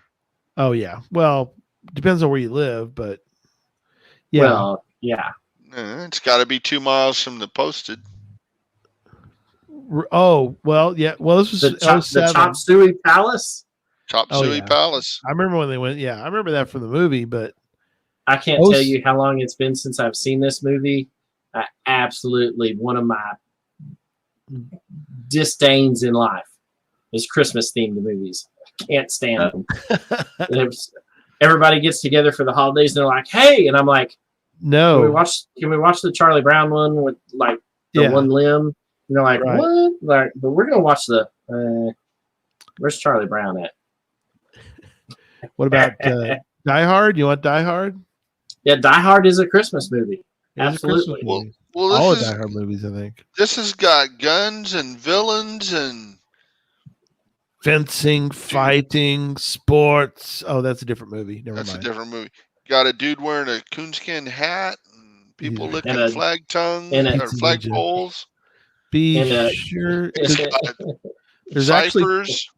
Oh yeah. Well, depends on where you live, but yeah. Well, yeah. It's got to be 2 miles from the posted. Oh well, yeah. Well, this was The Chop Suey Palace. Chop Suey Palace. I remember when they went. Yeah, I remember that from the movie, but I can't tell you how long it's been since I've seen this movie. Absolutely, one of my disdains in life is Christmas themed movies. I can't stand them. Everybody gets together for the holidays and they're like, "Hey," and I'm like, "No, can we watch the Charlie Brown one with like the one limb?" And they're like, Right. "What?" Like, but we're gonna watch the. Where's Charlie Brown at? What about Die Hard? You want Die Hard? Yeah, Die Hard is a Christmas movie. It's Absolutely. A Christmas movie. Well, all Die Hard movies, I think. This has got guns and villains and fencing, fighting, sports. Oh, that's a different movie. Never mind. That's a different movie. Got a dude wearing a coonskin hat and people licking flag tongues or flag poles. Be sure. There's ciphers.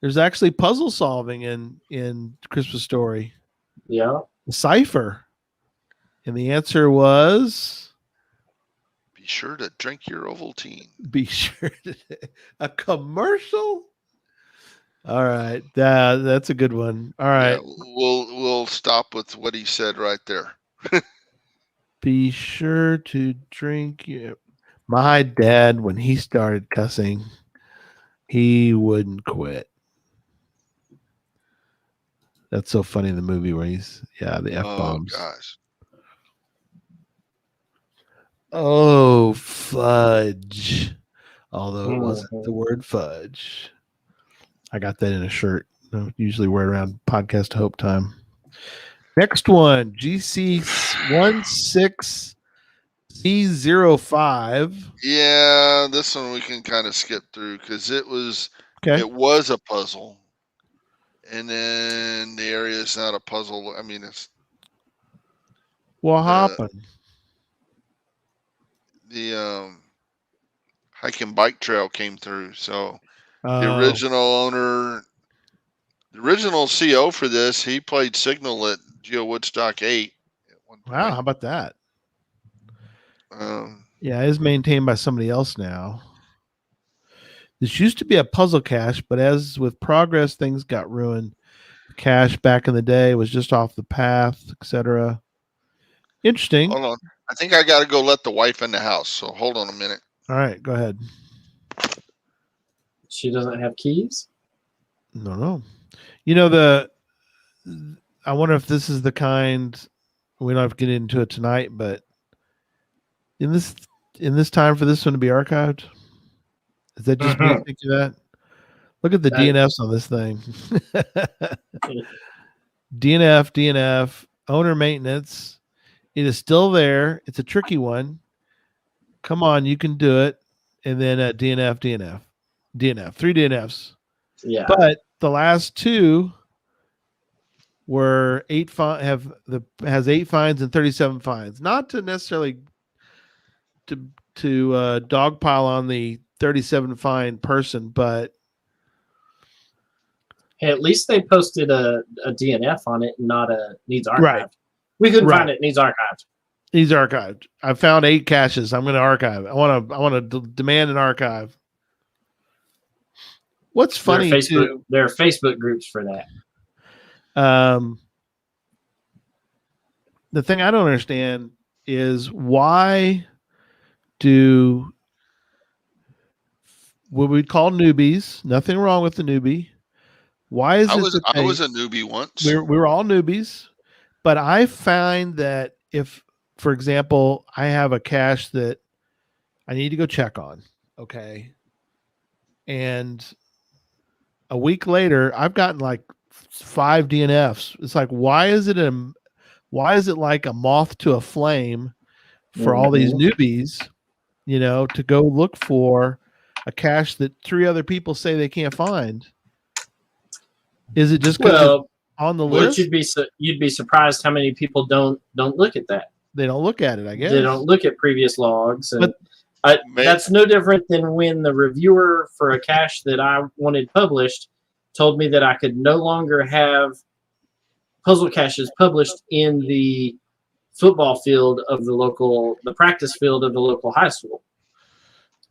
There's actually puzzle solving in Christmas Story. Yeah. The cipher. And the answer was be sure to drink your Ovaltine. Be sure to a commercial. All right. That's a good one. All right. Yeah, we'll stop with what he said right there. Be sure to drink your My dad, when he started cussing, he wouldn't quit. That's so funny in the movie where he's the F-bombs. Oh gosh. Oh, fudge. Although it wasn't the word fudge. I got that in a shirt. I usually wear it around Podcast Hope time. Next one, GC16C05. Yeah, this one we can kind of skip through because it was a puzzle. And then the area is not a puzzle. I mean, it's what happened? The hike and bike trail came through. So the original owner, the original CO for this, he played Signal at Geo Woodstock 8. Wow, how about that? Yeah, it is maintained by somebody else now. This used to be a puzzle cache, but as with progress, things got ruined. The cache back in the day was just off the path, etc. Interesting. Hold on. I think I got to go let the wife in the house. So hold on a minute. All right, go ahead. She doesn't have keys? No. You know, I wonder if this is the kind, we don't have to get into it tonight, but in this time for this one to be archived? Is that just me thinking that? Look at the DNFs on this thing. DNF, owner maintenance. It is still there. It's a tricky one. Come on, you can do it. And then DNF, 3 DNFs. Yeah. But the last two were has 8 fines and 37 fines. Not to necessarily to dogpile on the 37 fine person, but hey, at least they posted a DNF on it and not a needs archived. Right. We couldn't Right. find it, and he's archived. He's archived. I found 8 caches. I'm going to archive. I want to demand an archive. What's funny too? There are Facebook groups for that. The thing I don't understand is why do what we'd call newbies? Nothing wrong with the newbie. Why is I it was that I was a newbie once. we were all newbies, but I find that if, for example, I have a cache that I need to go check on, okay, and a week later I've gotten like 5 DNFs. It's like, why is it like a moth to a flame for all these newbies, to go look for a cache that 3 other people say they can't find? Is it just because it's on the list? You'd be surprised how many people don't look at that. They don't look at it, I guess. They don't look at previous logs, and But that's no different than when the reviewer for a cache that I wanted published told me that I could no longer have puzzle caches published in the football field of the practice field of the local high school.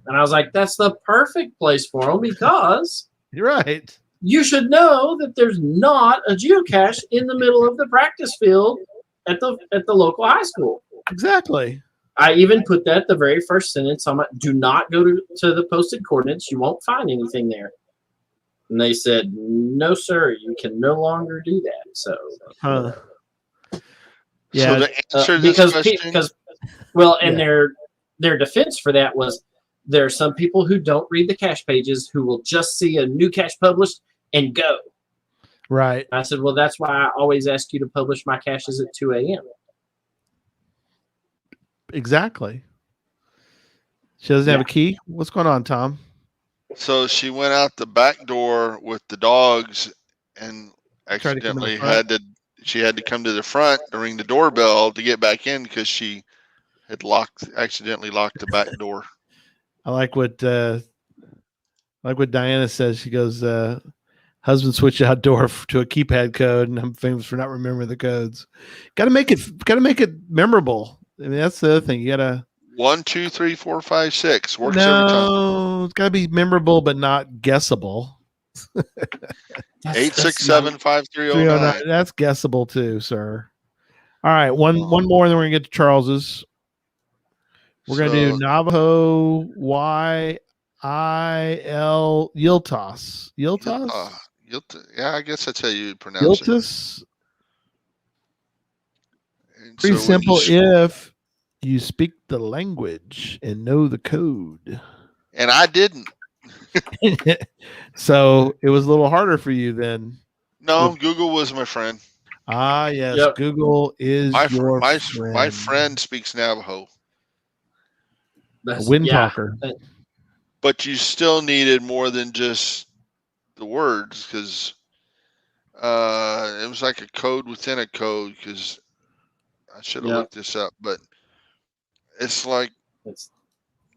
And I was like, that's the perfect place for them, because you're right. You should know that there's not a geocache in the middle of the practice field at the local high school. Exactly. I even put that the very first sentence on my, do not go to the posted coordinates. You won't find anything there. And they said, no, sir, you can no longer do that. So, yeah. So the answer to this question, their defense for that was, there are some people who don't read the cache pages who will just see a new cache published and go. Right. I said, well, that's why I always ask you to publish my caches at 2 a.m. Exactly. She doesn't have a key. What's going on, Tom? So she went out the back door with the dogs and accidentally she had to come to the front to ring the doorbell to get back in because she had accidentally locked the back door. I like what Diana says. She goes, husband switched out door to a keypad code, and I'm famous for not remembering the codes. Got to make it memorable. I mean, that's the other thing. You gotta 1, 2, 3, 4, 5, 6 works every time. No, it's gotta be memorable but not guessable. 8, 6, 7, 5, 3, 0, 9. That's guessable too, sir. All right, one more, and then we're gonna get to Charles's. We're gonna do Navajo YIL Yiltas. Yiltas? Yeah, I guess that's how you pronounce Yiltas. it. Pretty simple if you speak the language and know the code. And I didn't. So it was a little harder for you then. No, Google was my friend. Ah, yes. Yep. Google is your friend. My friend speaks Navajo. A wind talker. But you still needed more than just the words, because it was like a code within a code, because I should have looked this up, but it's like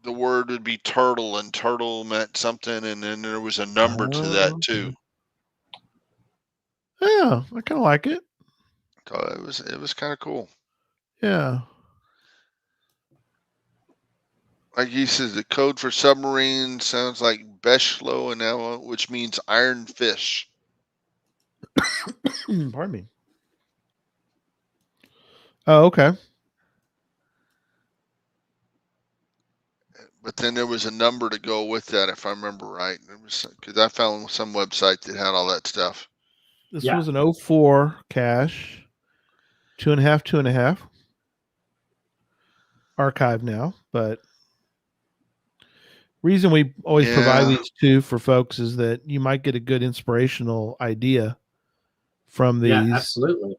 the word would be turtle, and turtle meant something, and then there was a number to that too. Yeah, I kind of like it. So it was kind of cool. Yeah. Like he says, the code for submarine sounds like Beshlo, and now which means iron fish. Pardon me. Oh, okay. But then there was a number to go with that, if I remember right. It was because I found some website that had all that stuff. This was an 04 cache, 2.5, 2.5. Archive now, but reason we always provide these two for folks is that you might get a good inspirational idea from these. Yeah, absolutely.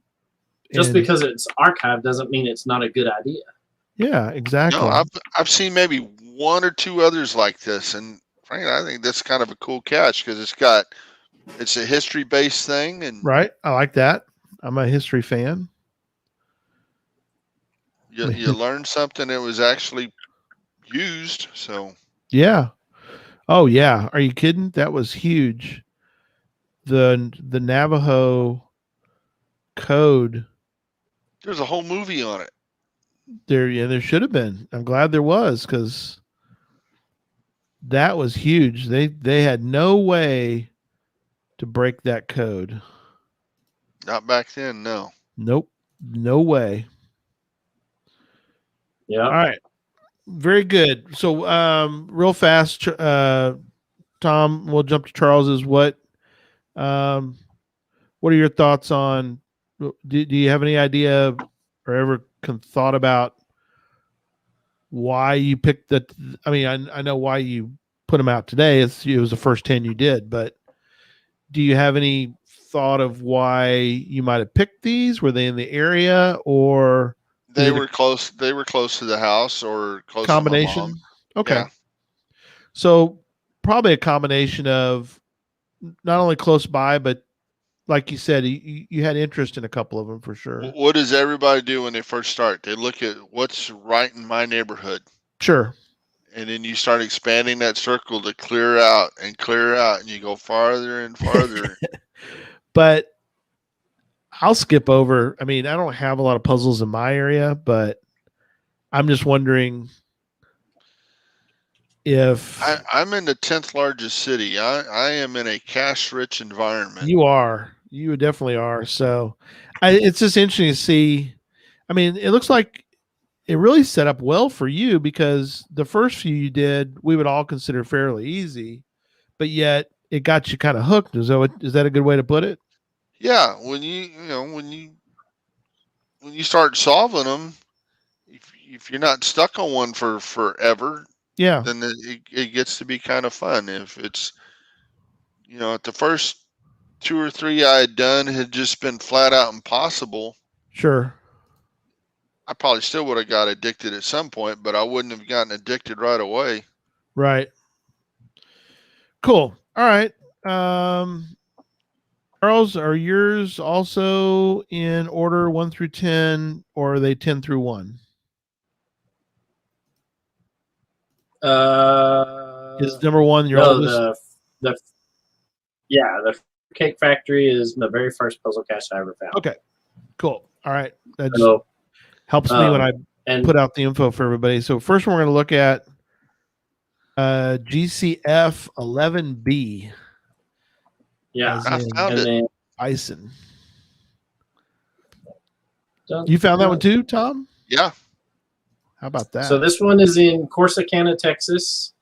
Just because it's archived doesn't mean it's not a good idea. Yeah, exactly. No, I've seen maybe 1 or 2 others like this, and frankly, I think that's kind of a cool cache because it's a history based thing, and right. I like that. I'm a history fan. You learn something that was actually used. So yeah. Oh yeah. Are you kidding? That was huge. The Navajo code There's a whole movie on it. There should have been. I'm glad there was, because that was huge. They had no way to break that code. Not back then, no. Nope, no way. Yeah. All right, very good. So, real fast, Tom, we'll jump to Charles's. What are your thoughts on? Do you have any idea or ever thought about why you picked the? I mean, I know why you put them out today. It was the first 10 you did, but do you have any thought of why you might have picked these? Were they in the area, or They were close. They were close to the house or close to my combination? mom. Okay, Yeah. so probably a combination of not only close by, but like you said, you had interest in a couple of them for sure. What does everybody do when they first start? They look at what's right in my neighborhood. Sure. And then you start expanding that circle to clear out, and you go farther and farther. But I'll skip over. I mean, I don't have a lot of puzzles in my area, but I'm just wondering if I'm in the 10th largest city. I am in a cash-rich environment. you definitely are. So it's just interesting to see. I mean, it looks like it really set up well for you, because the first few you did, we would all consider fairly easy, but yet it got you kind of hooked. Is that a good way to put it? Yeah, when you start solving them, if you're not stuck on one for forever, Yeah, then it gets to be kind of fun. If it's at the first 2 or 3 I had done had just been flat out impossible, sure. I probably still would have got addicted at some point, but I wouldn't have gotten addicted right away. Right. Cool. All right. Charles, are yours also in order 1 through 10, or are they 10 through 1? Is number 1 your oldest? The Cake Factory is the very first puzzle cache I ever found. Okay. Cool. All right. That So, helps me when I and put out the info for everybody. So first one we're going to look at GCF 11B. yeah, I found it. then Bison. You found that one too, Tom? Yeah. How about that? So this one is in Corsicana, Texas.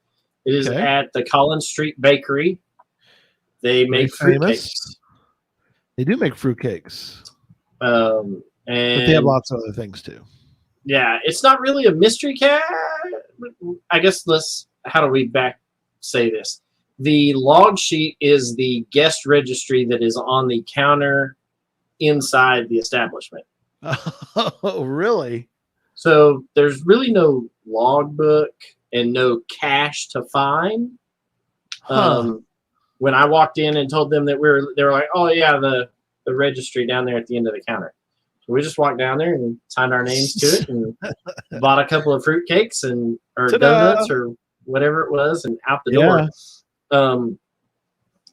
It is Okay. at the Collins Street Bakery. They make fruitcakes. They do make fruitcakes. And But they have lots of other things too. Yeah, it's not really a mystery cat. I guess how do we say this? The log sheet is the guest registry that is on the counter inside the establishment. Oh, really? So there's really no logbook and no cache to find. When I walked in and told them that they were like, "Oh yeah, the registry down there at the end of the counter." So we just walked down there and signed our names to it and bought a couple of fruitcakes or donuts or whatever it was, and out the door.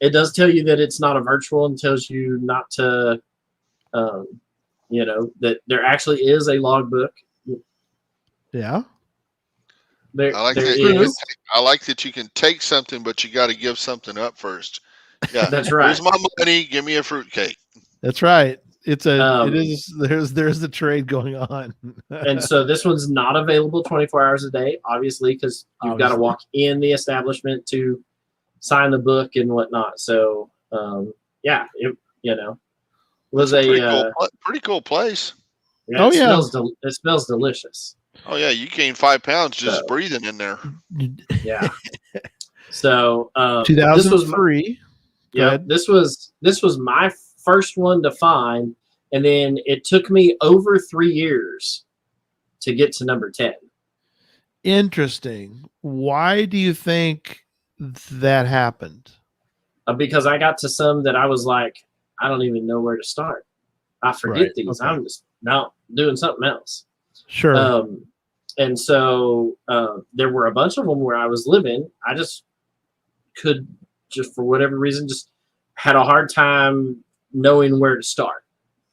It does tell you that it's not a virtual, and tells you not to, that there actually is a logbook. Yeah. I like that you can take something, but you got to give something up first. Yeah, that's right. Here's my money. Give me a fruitcake. That's right. There's the trade going on. And so this one's not available 24 hours a day, obviously, because you've got to walk in the establishment to sign the book and whatnot. So it was pretty cool place. Yeah, it smells delicious. Oh yeah, you gained 5 pounds just breathing in there. Yeah. So 2003. This was my first one to find, and then it took me over 3 years to get to number 10. Interesting. Why do you think that happened? Because I got to some that I was like, I don't even know where to start. I forget these. Okay. I'm just now doing something else. Sure. And so there were a bunch of them where I was living. I just for whatever reason, just had a hard time knowing where to start.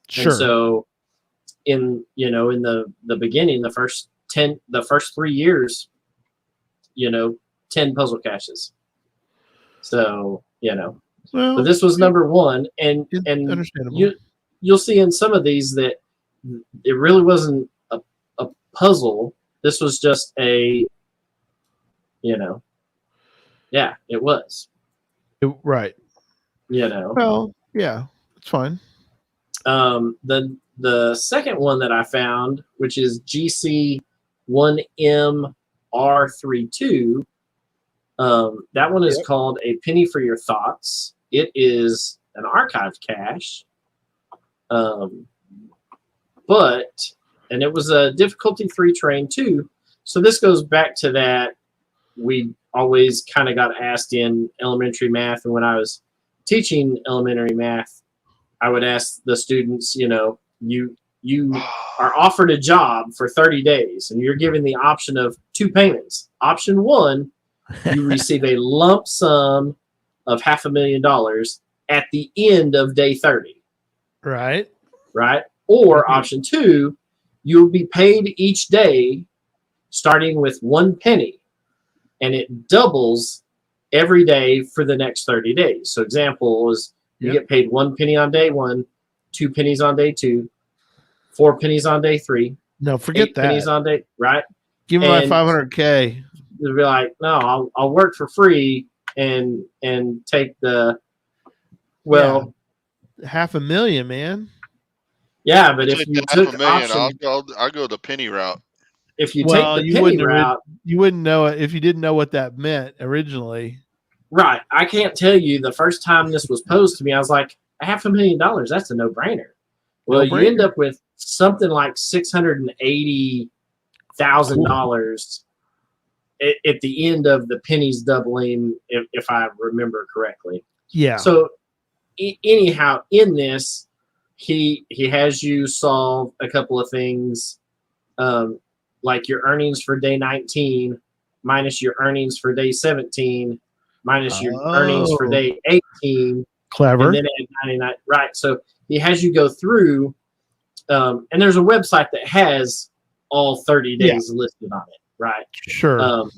Sure. And so in the beginning, the first 3 years, 10 puzzle caches. So, Well, but this was number one, and understandable. you'll see in some of these that it really wasn't a puzzle. This was just a, yeah, it was. Right. Well, yeah, it's fine. The second one that I found, which is GC1MR32, that one is called A Penny for Your Thoughts. It is an archived cache, and it was a difficulty 3 terrain too. So this goes back to that we always kind of got asked in elementary math, and when I was teaching elementary math, I would ask the students, you are offered a job for 30 days and you're given the option of 2 payments. Option 1, you receive a lump sum of $500,000 at the end of day 30. Right. Or option 2, you'll be paid each day starting with 1 penny, and it doubles every day for the next 30 days. So example is you get paid 1 penny on day 1, 2 pennies on day 2, 4 pennies on day 3. No, forget 8 that. pennies on day, right? Give me my $500K. They'll be like, no, I'll work for free and take the $500,000, man. Yeah, but if you took option, I'll go the penny route. If you take the penny route, you wouldn't know it if you didn't know what that meant originally. Right. I can't tell you the first time this was posed to me, I was like, $500,000, that's a no-brainer. Well, you end up with something like $680,000 at the end of the pennies doubling, if I remember correctly. Yeah. So anyhow, in this, he has you solve a couple of things, like your earnings for day 19 minus your earnings for day 17 minus your earnings for day 18. Clever. And then at 99. Right. So he has you go through, and there's a website that has all 30 days listed on it. Right. Sure.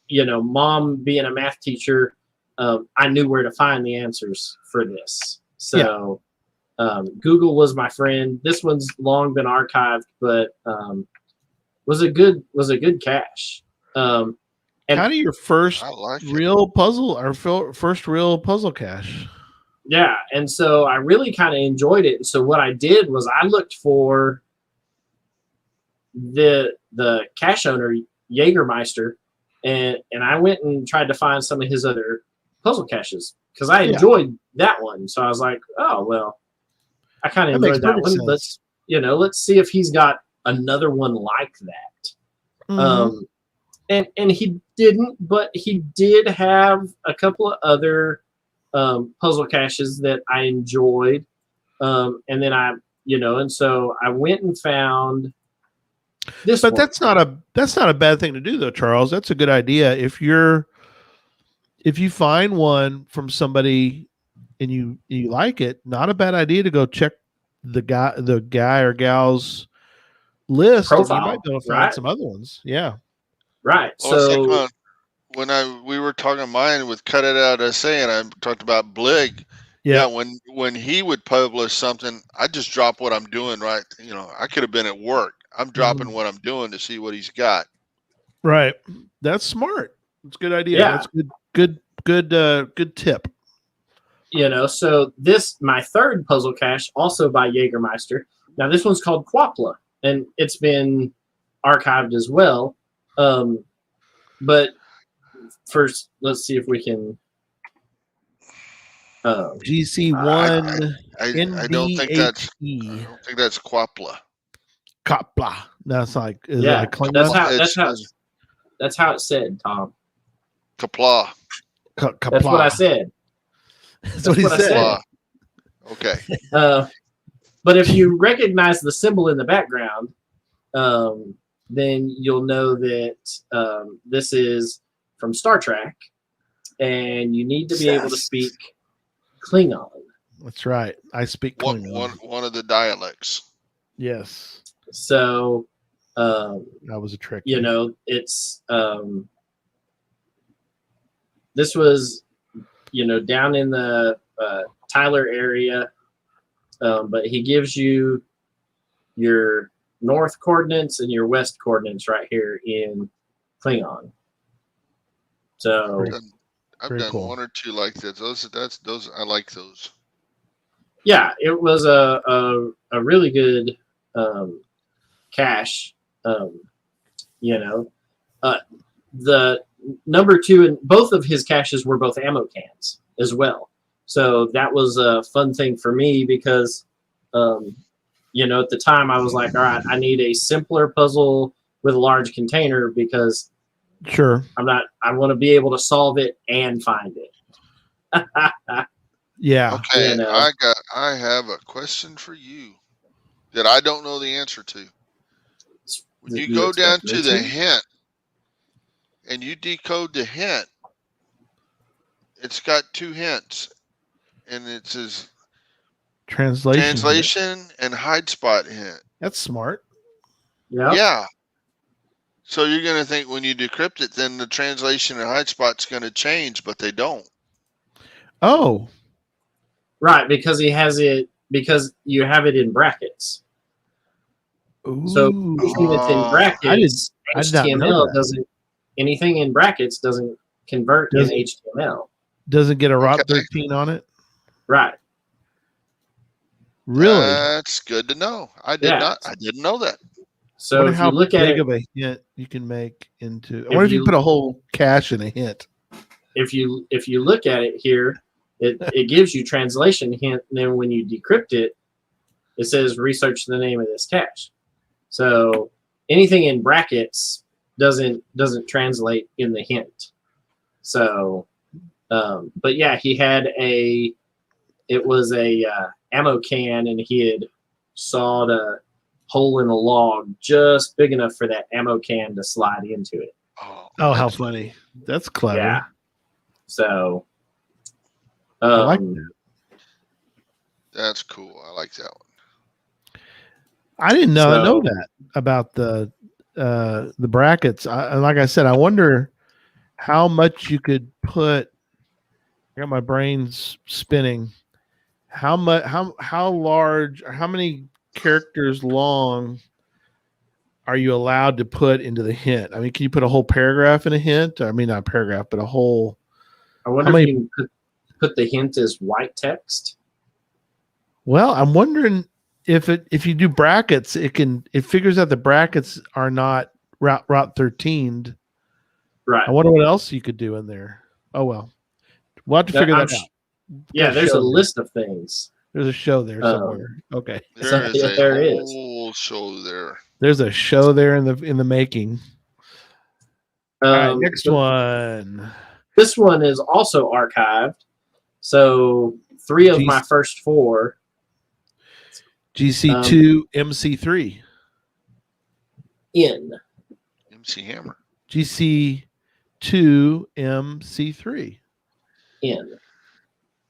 Mom being a math teacher, I knew where to find the answers for this. So Google was my friend. This one's long been archived, but was a good cache. And kind of your first real puzzle, or first real puzzle cache. Yeah, and so I really kind of enjoyed it. And so what I did was I looked for the cache owner, Jägermeister, and I went and tried to find some of his other puzzle caches because I enjoyed that one. So I was like, oh well, I kind of enjoyed that one. Sense. Let's see if he's got another one like that. Mm-hmm. And he didn't, but he did have a couple of other puzzle caches that I enjoyed. And then and so I went and found this. But that's not a bad thing to do though, Charles. That's a good idea. If you find one from somebody and you like it, not a bad idea to go check the guy or gal's list. Profile, and you might be able to find some other ones. Yeah. Right. Well, so when we were talking mine with Cut It Out SA, and I talked about Blig. Yeah. When he would publish something, I just drop what I'm doing. Right. I could have been at work. I'm dropping what I'm doing to see what he's got. Right. That's smart. It's a good idea. Yeah. That's good tip. So my third puzzle cache, also by Jägermeister. Now this one's called Quapla, and it's been archived as well. But first, let's see if we can. GC1. I don't think that's Quapla. Quapla. That's like that's how it's said, Tom. Kapla. That's what I said. That's what he said. Okay. But if you recognize the symbol in the background, then you'll know that this is from Star Trek, and you need to be able to speak Klingon. That's right. I speak Klingon. One of the dialects. Yes. So, That was a trick. it's this was, down in the Tyler area, but he gives you your north coordinates and your west coordinates right here in Klingon. So I've done one or two like that. Those I like those. Yeah, it was a really good cache. The number 2 and both of his caches were both ammo cans as well. So that was a fun thing for me because, at the time I was like, all right, I need a simpler puzzle with a large container because sure, I want to be able to solve it and find it. Yeah. Okay, I have a question for you that I don't know the answer to. When you go down to the hint and you decode the hint, it's got 2 hints, and it says translation and hide spot hint. That's smart. Yeah. So you're going to think when you decrypt it, then the translation and hide spot's going to change, but they don't. Oh. Right, because you have it in brackets. Ooh. So anything that's in brackets, HTML doesn't. Anything in brackets doesn't convert in HTML. Doesn't get a ROT 13 on it. Right. Really? That's good to know. I didn't know that. So if you look at big of a hint you can make into. I wonder if you put a whole cache in a hint. If you look at it here, it gives you translation hint, and then when you decrypt it, it says research the name of this cache. So anything in brackets doesn't translate in the hint. So, but yeah, he had it was a ammo can, and he had sawed a hole in a log just big enough for that ammo can to slide into it. Oh, how funny. That's clever. Yeah. So I like that. That's cool. I like that one. I didn't know that about the brackets. Like I said, I wonder how much you could put. I got my brains spinning. How large, or how many characters long are you allowed to put into the hint? I mean, can you put a whole paragraph in a hint? I mean, not a paragraph, but a whole. I wonder if you can put the hint as white text. Well, I'm wondering if you do brackets, it figures out the brackets are not route 13'd. Right. I wonder what else you could do in there. Oh well, we'll have to figure that out. Yeah, there's a list of things. There's a show there somewhere. Okay. There is a whole show there. There's a show there in the making. All right, next one. This one is also archived. So 3 of my first 4. GC2 MC3. In. MC Hammer. GC2 MC3. In.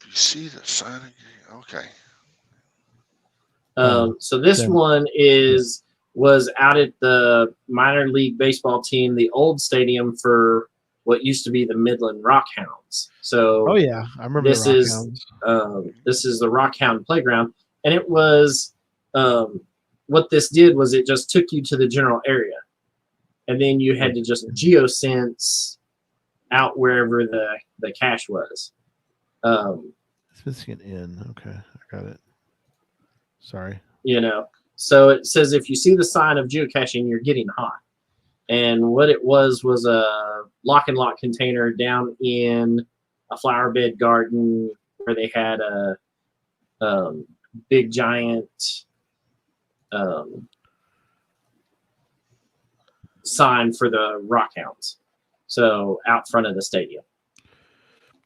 You see the sign again? Okay. So this one was out at the minor league baseball team, the old stadium for what used to be the Midland Rockhounds. So oh yeah, I remember this is the Rockhound Playground, and it was what this did was it just took you to the general area, and then you had to just geosense out wherever the cache was. It's missing an N. Okay, I got it. Sorry. So it says if you see the sign of geocaching, you're getting hot. And what it was a lock and lock container down in a flower bed garden where they had a big giant sign for the Rockhounds. So out front of the stadium.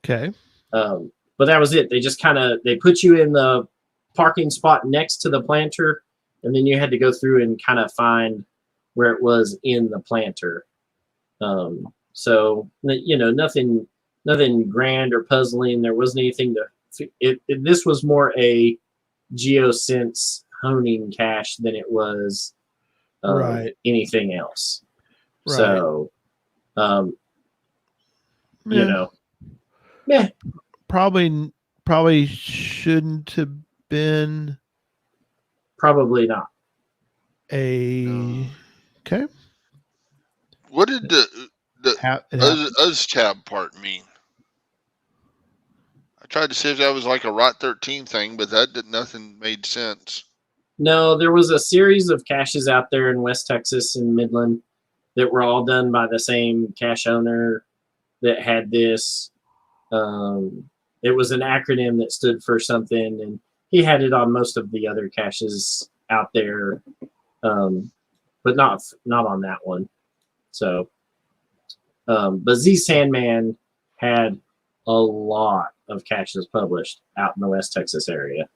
Okay. But that was it. They just they put you in the parking spot next to the planter, and then you had to go through and kind of find where it was in the planter. So nothing grand or puzzling. There wasn't anything this was more a geosense honing cache than it was Right. anything else. Right. So, you Yeah. know, yeah, Probably shouldn't have been probably not. a okay. What did the It happens. Uztab part mean? I tried to see if that was like a Rot 13 thing, but nothing made sense. No, there was a series of caches out there in West Texas and Midland that were all done by the same cache owner that had this. It was an acronym that stood for something, and he had it on most of the other caches out there, but not on that one. So, but Z Sandman had a lot of caches published out in the West Texas area.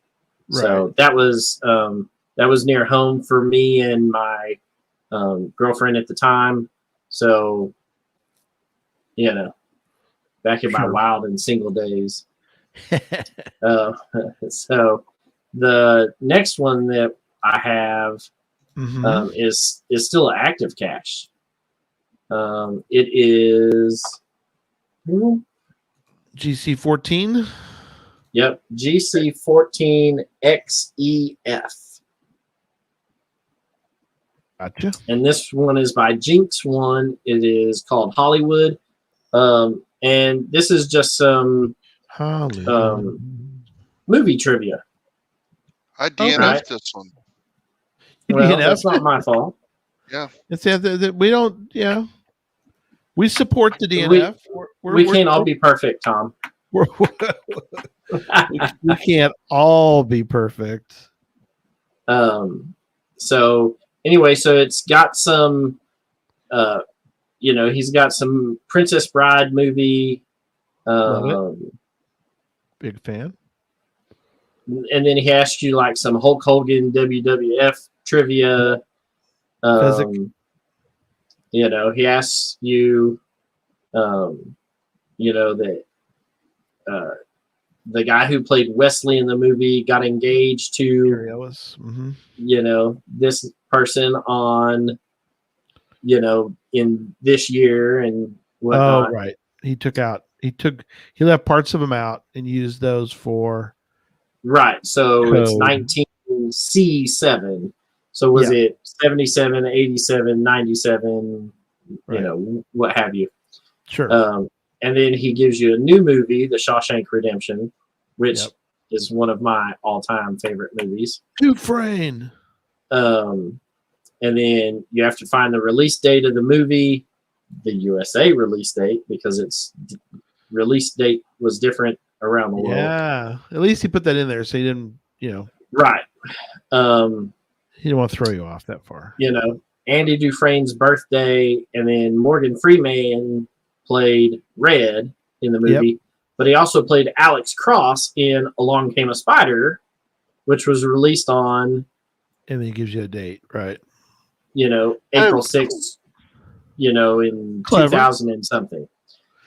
Right. So that was near home for me and my girlfriend at the time. So, you know, back in my wild and single days. So the next one that I have is still an active cache. It is GC14. Yep, GC14XEF. Gotcha. And this one is by Jinx One. It is called Hollywood. And this is just some movie trivia. I DNF'd this one. Well, that's not my fault. Yeah. It's we don't. Yeah. We support the DNF. We can't all be perfect, Tom. We can't all be perfect. So anyway, so it's got some, he's got some Princess Bride movie. Big fan. And then he asked you like some Hulk Hogan WWF trivia. He asks you, that the guy who played Wesley in the movie got engaged to, this person on, in this year and whatnot. Oh, right. He left parts of them out and used those for. Right. So code. It's 19C7. So was it 77, 87, 97, what have you? Sure. And then he gives you a new movie, The Shawshank Redemption, which is one of my all-time favorite movies. Dufresne. And then you have to find the release date of the movie, the USA release date, because its release date was different around the world. Yeah. At least he put that in there so he didn't, Right. He didn't want to throw you off that far. Andy Dufresne's birthday, and then Morgan Freeman played Red in the movie, but he also played Alex Cross in Along Came a Spider, which was released on. And then he gives you a date, right? April 6th, in Clever. 2000 and something.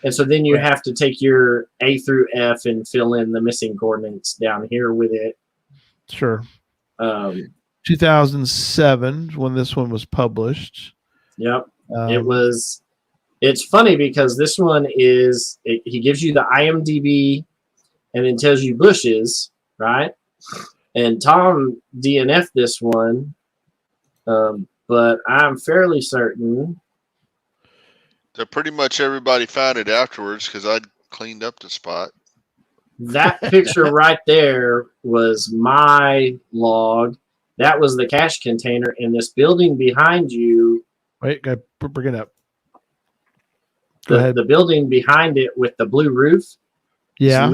And so then you have to take your A through F and fill in the missing coordinates down here with it. Sure. 2007 when this one was published. Yep. It's funny because this one he gives you the IMDb and then tells you bushes, right? And Tom DNF'd this one, but I'm fairly certain that pretty much everybody found it afterwards because I cleaned up the spot. That picture right there was my log. That was the cache container in this building behind you. Wait, go bring it up. Go ahead. The building behind it with the blue roof. Yeah,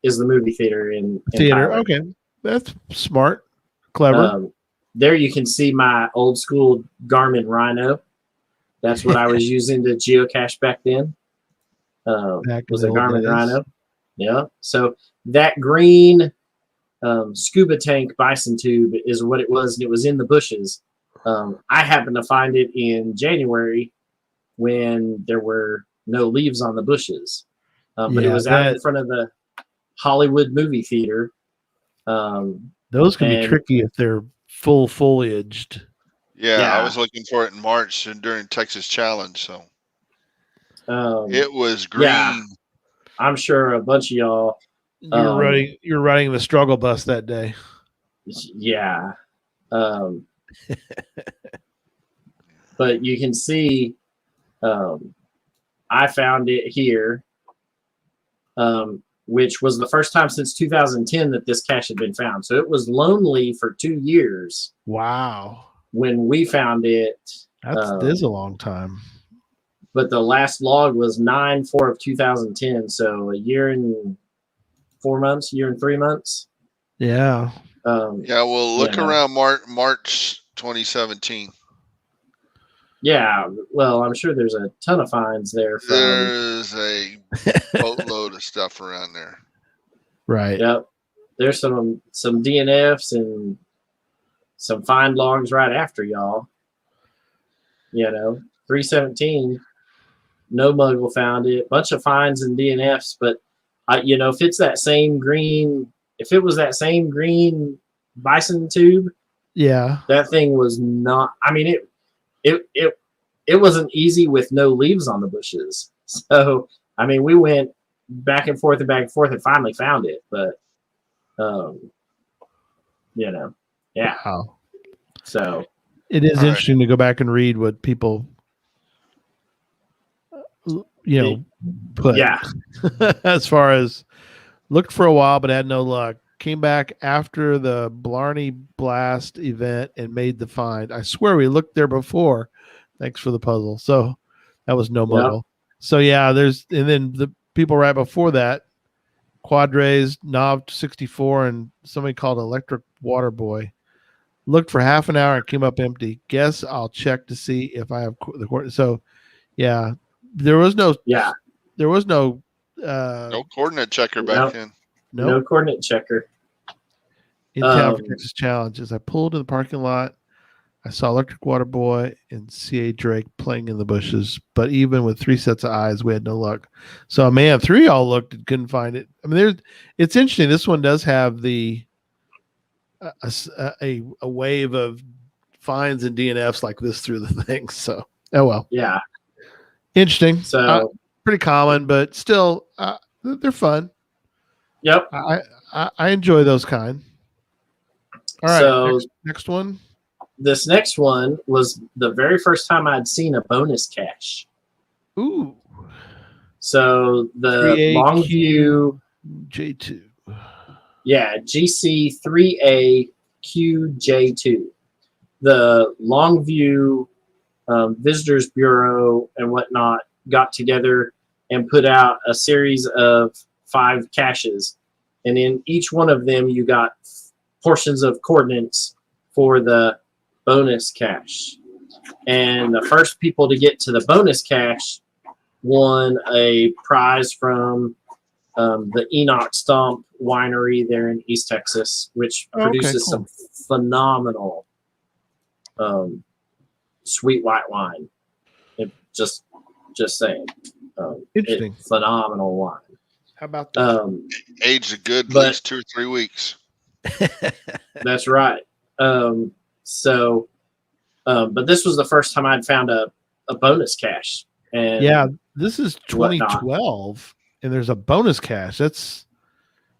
is the movie theater in theater. Tyler. Okay, that's smart, clever. There you can see my old school Garmin Rhino. That's what I was using to geocache back then. Was a Garmin Rhino. Yeah. So that green scuba tank bison tube is what it was, and it was in the bushes. I happened to find it in January when there were no leaves on the bushes. But it was out in front of the Hollywood movie theater. Those can be tricky if they're full foliaged. Yeah, I was looking for it in March and during Texas Challenge, so it was green. Yeah, I'm sure a bunch of y'all. You're riding the struggle bus that day. Yeah. But you can see I found it here, which was the first time since 2010 that this cache had been found. So it was lonely for 2 years. Wow. When we found it. That is a long time. But the last log was 9/4 of 2010. So a year and 4 months, year and 3 months. Yeah. Yeah, well, look around March 2017. Yeah, well, I'm sure there's a ton of finds there. There's a boatload of stuff around there. Right. Yep. There's some DNFs and some find logs right after y'all. 317. No Muggle found it. Bunch of finds and DNFs, but if it's that same green, if it was that same green bison tube, yeah, that thing was not. I mean, it wasn't easy with no leaves on the bushes. So I mean, we went back and forth and finally found it. But yeah. Wow. So it is interesting to go back and read what people put. Yeah. As far as looked for a while but had no luck. Came back after the Blarney Blast event and made the find. I swear we looked there before. Thanks for the puzzle. So that was no Muggle. Yep. So yeah, and then the people right before that, Quadrays, Nov 64, and somebody called Electric Water Boy. Looked for half an hour and came up empty. Guess I'll check to see if I have the coordinate. So yeah, there was no no coordinate checker back then. No coordinate checker. In town for Texas Challenge. As I pulled in the parking lot, I saw Electric Water Boy and C.A. Drake playing in the bushes. But even with 3 sets of eyes, we had no luck. So, man, 3 of y'all looked and couldn't find it. I mean, it's interesting. This one does have the a wave of finds and DNFs like this through the thing. So, oh well. Yeah. Interesting. So pretty common, but still, they're fun. Yep. I enjoy those kind. All right. So next one. This next one was the very first time I'd seen a bonus cache. Ooh. So the Longview J2. Yeah, GC3AQJ2. The Longview Visitors Bureau and whatnot got together and put out a series of 5 caches. And in each one of them, you got portions of coordinates for the bonus cache. And the first people to get to the bonus cache won a prize from the Enoch Stomp winery there in East Texas, which produces some phenomenal sweet white wine. Just saying. Interesting. Phenomenal wine. How about that? Aged a good at least 2 or 3 weeks. That's right. But this was the first time I'd found a bonus cache. And yeah, this is 2012, whatnot. And there's a bonus cache. That's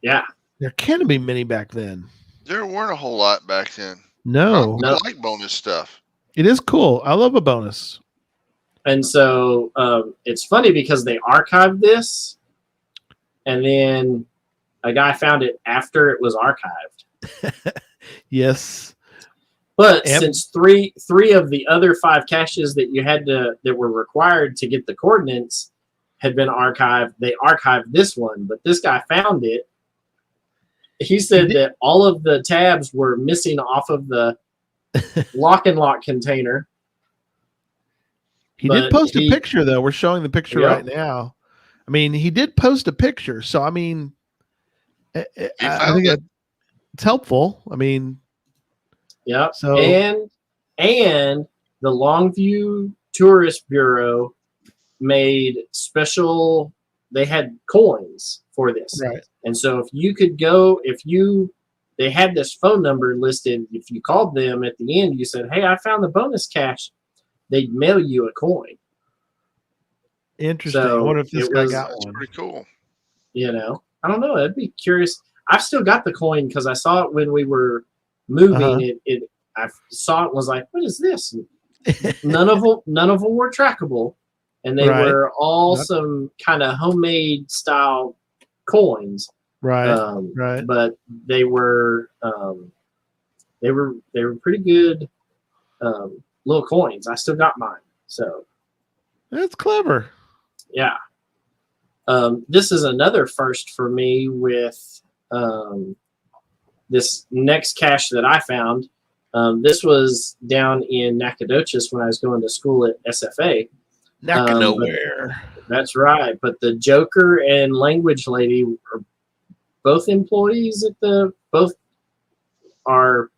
There can't be many back then. There weren't a whole lot back then. No. I like bonus stuff. It is cool. I love a bonus. And so it's funny because they archived this, and then a guy found it after it was archived. Yes. But since three of the other 5 caches that you had that were required to get the coordinates had been archived, they archived this one. But this guy found it. He said that all of the tabs were missing off of the lock and lock container. He did post a picture, though. We're showing the picture right now. I mean, he did post a picture. So, I mean, I think it's helpful. I mean, yeah. So, and the Longview Tourist Bureau made special. They had coins for this, right? And so if you they had this phone number listed. If you called them at the end, you said, "Hey, I found the bonus cache." They'd mail you a coin. Interesting. So I wonder if this it guy was- got That's one. pretty cool. You know, I don't know. I'd be curious. I've still got the coin because I saw it when we were moving. I saw it and was like, "What is this?" And none of them were trackable, and they Right. were all Yep. some kind of homemade style coins. Right. Right. But they were pretty good little coins. I still got mine. So That's clever. yeah. This is another first for me with this next cache that I found. This was down in Nacogdoches when I was going to school at SFA. Not nowhere. That's right. But the Joker and language lady are both employees at both are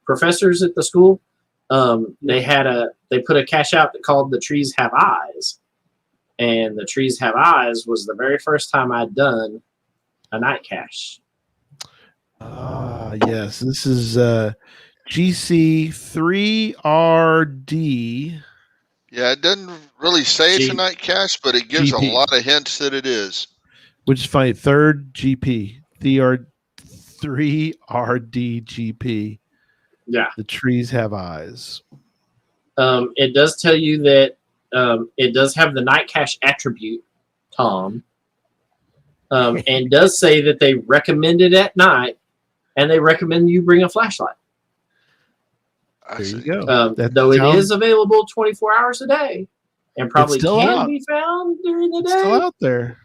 professors at the school. They put a cache out that called The Trees Have Eyes. And The Trees Have Eyes was the very first time I'd done a night cache. Yes. This is GC3RD. Yeah, it doesn't really say it's a night cache, but it gives GP. a lot of hints that it is. Which is funny. Third GP. 3RDGP. Yeah. The trees have eyes. It does tell you that it does have the night cache attribute, Tom. And does say that they recommend it at night, and they recommend you bring a flashlight. There you go. Though it is available 24 hours a day, and probably can be found during the day. It's still out there.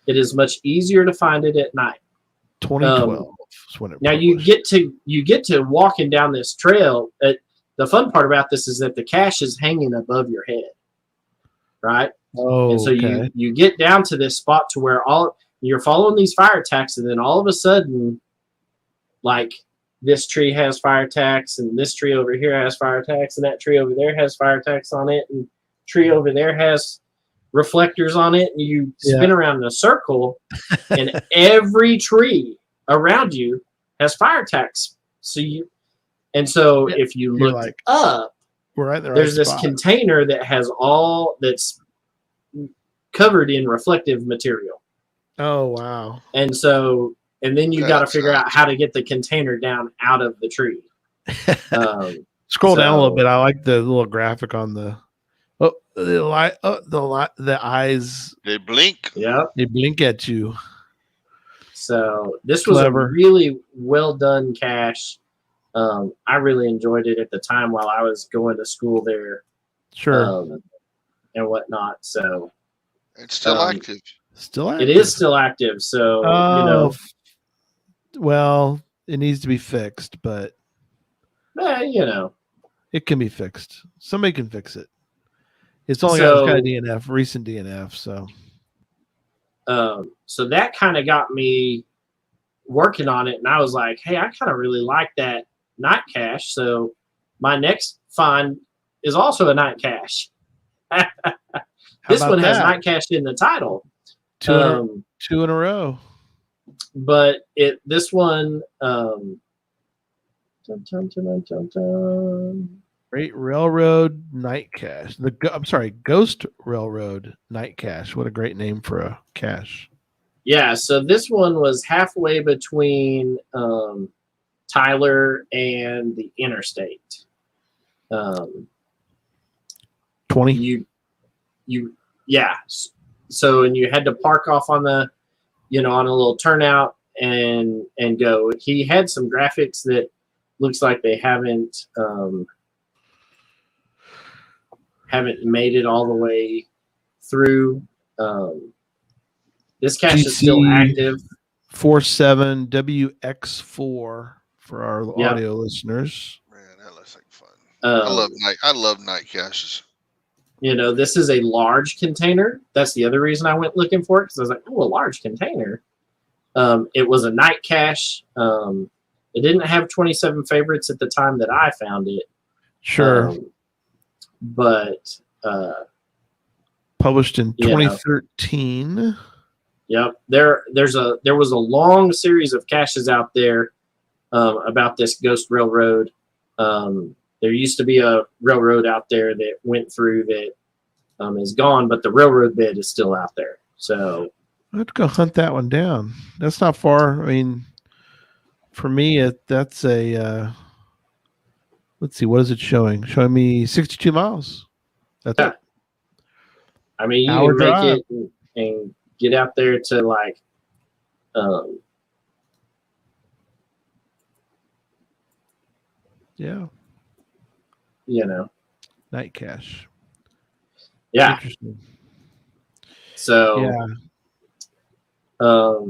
It is much easier to find it at night. 2012 is when it now published. you get to walking down this trail. The fun part about this is that the cache is hanging above your head, right? Oh, and so okay. you get down to this spot to where you're following these fire tacks, and then all of a sudden, like, this tree has fire tacks, and this tree over here has fire tacks, and that tree over there has fire tacks on it, and tree over there has reflectors on it, and you spin around in a circle, and every tree around you has fire tacks. So if you look up, we're right there. There's this container that has that's covered in reflective material. Oh wow! And then you got to figure out how to get the container down out of the tree. Scroll down a little bit. I like the little graphic on the eyes. They blink. Yeah, they blink at you. So this was a really well done cache. I really enjoyed it at the time while I was going to school there. Sure. And whatnot. So it's still active. Still active. It is still active. So well, it needs to be fixed, but it can be fixed. Somebody can fix it. It's only got kind of DNF, recent DNF. So that kind of got me working on it, and I was like, hey, I kind of really like that night cache. So my next find is also a night cache. This one has night cache in the title. Two in a row. But this one Great Railroad Night Cache. Ghost Railroad Night Cache. What a great name for a cache. Yeah, so this one was halfway between Tyler and the interstate. 20. So and you had to park off on the on a little turnout and go. He had some graphics that looks like they haven't made it all the way through. This cache is still active. 47 WX4 for our audio listeners. Man, that looks like fun. I love night caches. This is a large container. That's the other reason I went looking for it, because I was like, oh, a large container. It was a night cache. It didn't have 27 favorites at the time that I found it. Sure. But published in 2013. Yep. There was a long series of caches out there about this ghost railroad. There used to be a railroad out there that went through that is gone, but the railroad bed is still out there. So I have to go hunt that one down. That's not far. I mean, for me, that's a. Let's see, what is it showing? Showing me 62 miles. That's Yeah. it. I mean, you Hour can make drive. it and get out there to like, Yeah. you know, Night cache. yeah. Interesting. So, Yeah.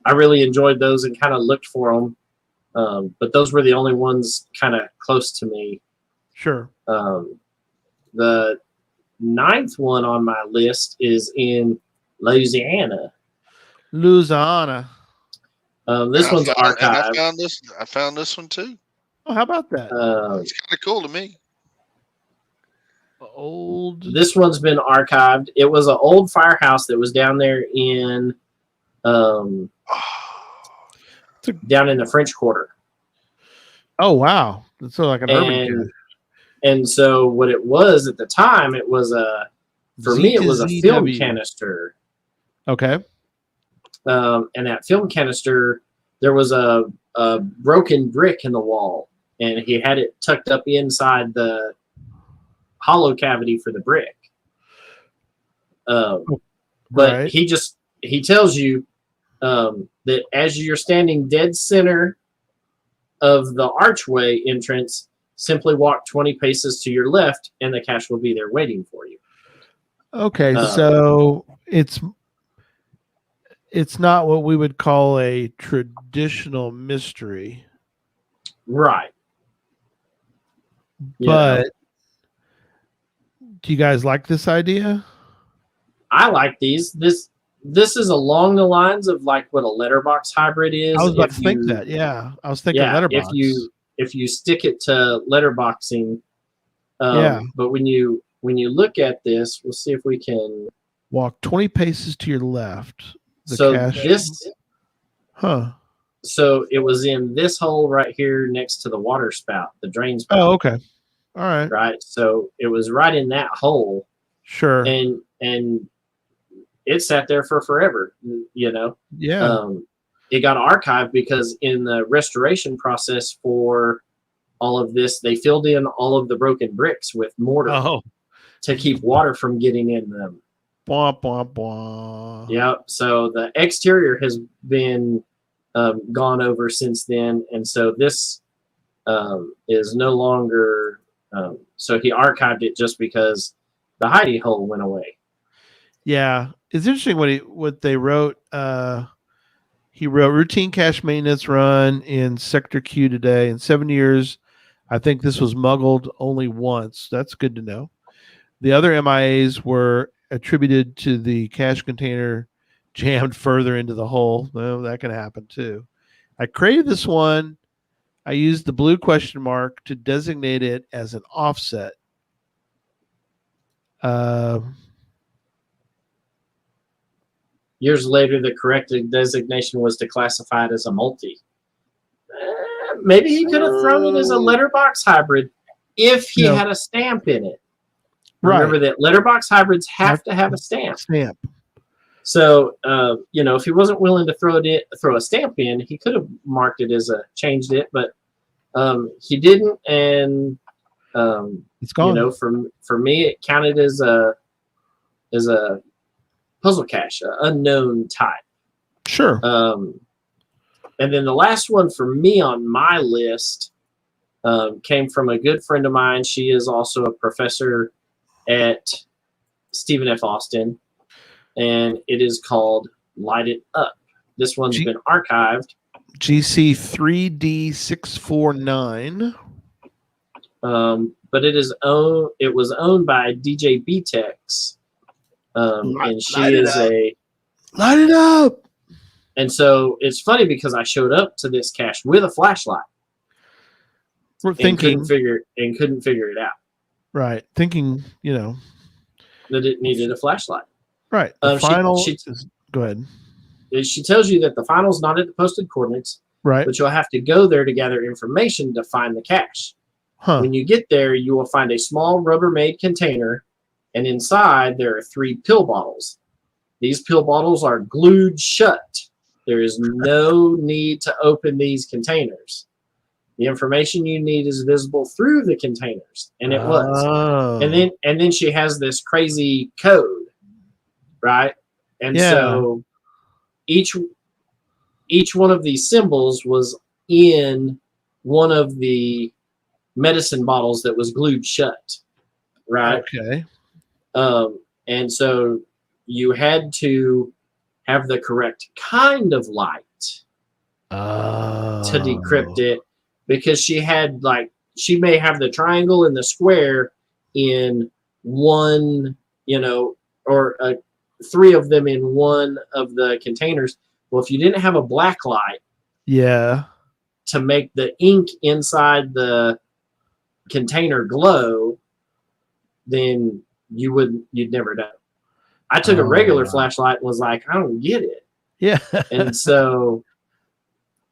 I really enjoyed those and kind of looked for them. But those were the only ones kind of close to me. Sure. The 9th one on my list is in Louisiana. Louisiana. This one's archived. I found this one too. Oh, how about that? It's kind of cool to me. Old. This one's been archived. It was an old firehouse that was down there in down in the French Quarter. Oh, wow. That's sort of like an urban cache. And so what it was at the time, it was for me, it was a film canister. Okay. And that film canister, there was a broken brick in the wall, and he had it tucked up inside the hollow cavity for the brick. But right. he tells you that as you're standing dead center of the archway entrance, simply walk 20 paces to your left, and the cache will be there waiting for you. Okay, so it's not what we would call a traditional mystery, right? But do you guys like this idea? I like these. This is along the lines of like what a letterbox hybrid is. I was about to think that. Yeah, I was thinking letterbox. If you stick it to letterboxing, But when you look at this, we'll see if we can walk 20 paces to your left. So it was in this hole right here next to the water spout, the drain spout. Oh, okay. All right. Right. So it was right in that hole. Sure. And it sat there for forever, Yeah. It got archived because in the restoration process for all of this, they filled in all of the broken bricks with mortar to keep water from getting in them. Blah, blah, blah. Yeah. So the exterior has been gone over since then. And so this is no longer, so he archived it just because the hidey hole went away. Yeah. It's interesting what they wrote. He wrote routine cache maintenance run in Sector Q today. In 7 years, I think this was muggled only once. That's good to know. The other MIAs were attributed to the cache container jammed further into the hole. Well, that can happen too. I created this one. I used the blue question mark to designate it as an offset. Years later, the correct designation was to classify it as a multi. Maybe he could have thrown it as a letterbox hybrid if he had a stamp in it. Remember that letterbox hybrids have to have a stamp. So, if he wasn't willing to throw a stamp in, he could have marked it as changed it, but he didn't. And it's gone. For me, it counted as a puzzle cache, unknown type. Sure. And then the last one for me on my list came from a good friend of mine. She is also a professor at Stephen F. Austin, and it is called Light It Up. This one's been archived. GC3D649. But it was owned by DJ B-Tex. And she is Light it up. And so it's funny because I showed up to this cache with a flashlight. We're thinking couldn't figure it out. Right. Thinking, that it needed a flashlight. Right. The final. Go ahead. She tells you that the final's not at the posted coordinates. Right. but you'll have to go there to gather information to find the cache. Huh. When you get there, you will find a small Rubbermaid container, and inside there are 3 pill bottles. These pill bottles are glued shut. There is no need to open these containers. The information you need is visible through the containers, and it was. Oh. And then she has this crazy code, right? And so each one of these symbols was in one of the medicine bottles that was glued shut, right? Okay. And so you had to have the correct kind of light to decrypt it, because she had she may have the triangle and the square in one, or 3 of them in one of the containers. Well, if you didn't have a black light, to make the ink inside the container glow, then you'd never know. I took a regular flashlight and was like, I don't get it. Yeah. And so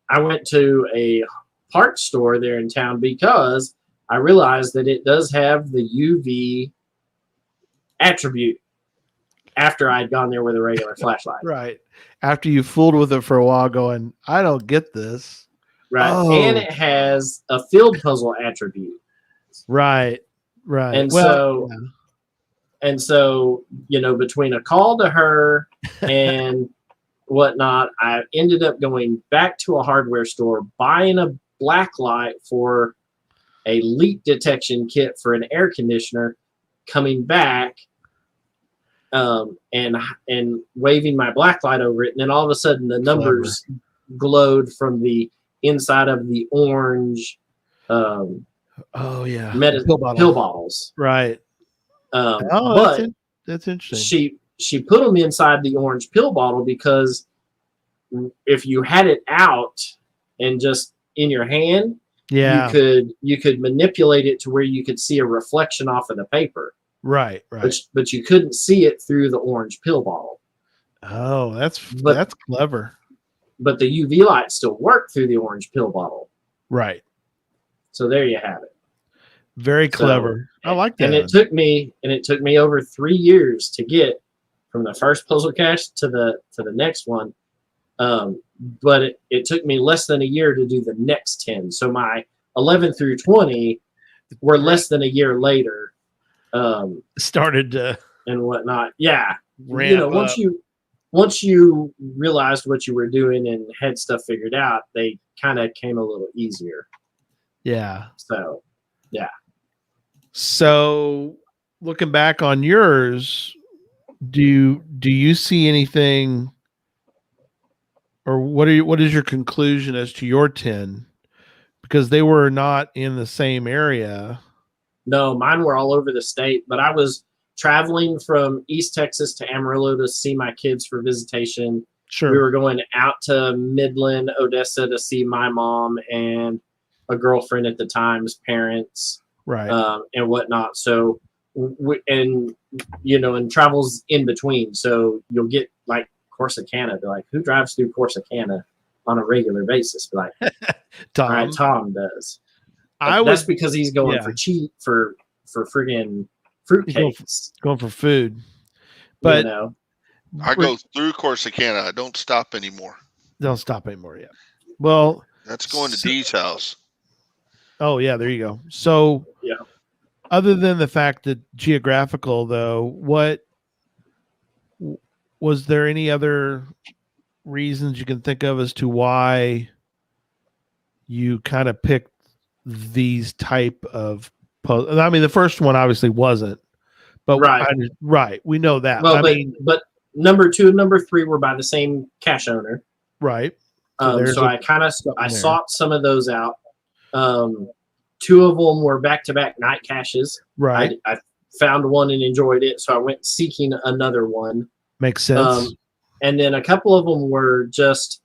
I went to a parts store there in town because I realized that it does have the UV attribute after I'd gone there with a regular flashlight. Right. After you fooled with it for a while going, I don't get this. Right. Oh. And it has a field puzzle attribute. Right. And so between a call to her and whatnot, I ended up going back to a hardware store, buying a black light for a leak detection kit for an air conditioner, coming back and waving my black light over it. And then all of a sudden the numbers glowed from the inside of the orange pill bottles. Right. But that's interesting. She put them inside the orange pill bottle because if you had it out and just in your hand, you could manipulate it to where you could see a reflection off of the paper. Right. But you couldn't see it through the orange pill bottle. Oh, that's clever. But the UV light still worked through the orange pill bottle. Right. So there you have it. Very clever. I like that. And it took me over 3 years to get from the first puzzle cache to the next one. But it took me less than a year to do the next 10. So my 11 through 20 were less than a year later. Started to and whatnot. Yeah. Ramp up. Once you realized what you were doing and had stuff figured out, they kind of came a little easier. Yeah. So, yeah. So, looking back on yours, do you see anything, or what is your conclusion as to your 10? Because they were not in the same area. No, mine were all over the state, but I was traveling from East Texas to Amarillo to see my kids for visitation. Sure. We were going out to Midland, Odessa to see my mom and a girlfriend at the time's parents. Right. And whatnot. So, and travels in between. So you'll get like Corsicana. They're like, who drives through Corsicana on a regular basis? Be like, Tom. All right, Tom does. That's because he's going for friggin' fruitcakes. Going for food. But I go through Corsicana. I don't stop anymore. Don't stop anymore yet. Well, that's going to Dee's house. Oh yeah, there you go. So yeah. Other than the fact that geographical, though, what was there any other reasons you can think of as to why you kind of picked these type of puzzles? I mean, the first one obviously wasn't, but right, we know that. Well, but number 2 and number 3 were by the same cache owner, right? So I sought some of those out. 2 of them were back-to-back night caches. Right. I found one and enjoyed it, so I went seeking another one. Makes sense. And then a couple of them were just,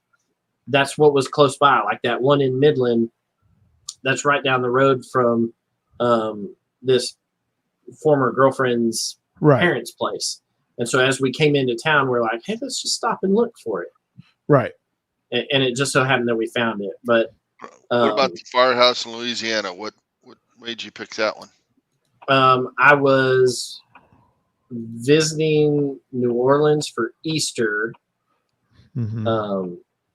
that's what was close by, like that one in Midland. That's right down the road from this former girlfriend's parents' place. And so as we came into town, we're like, hey, let's just stop and look for it. Right. and it just so happened that we found it. But What about the Firehouse in Louisiana? What made you pick that one? I was visiting New Orleans for Easter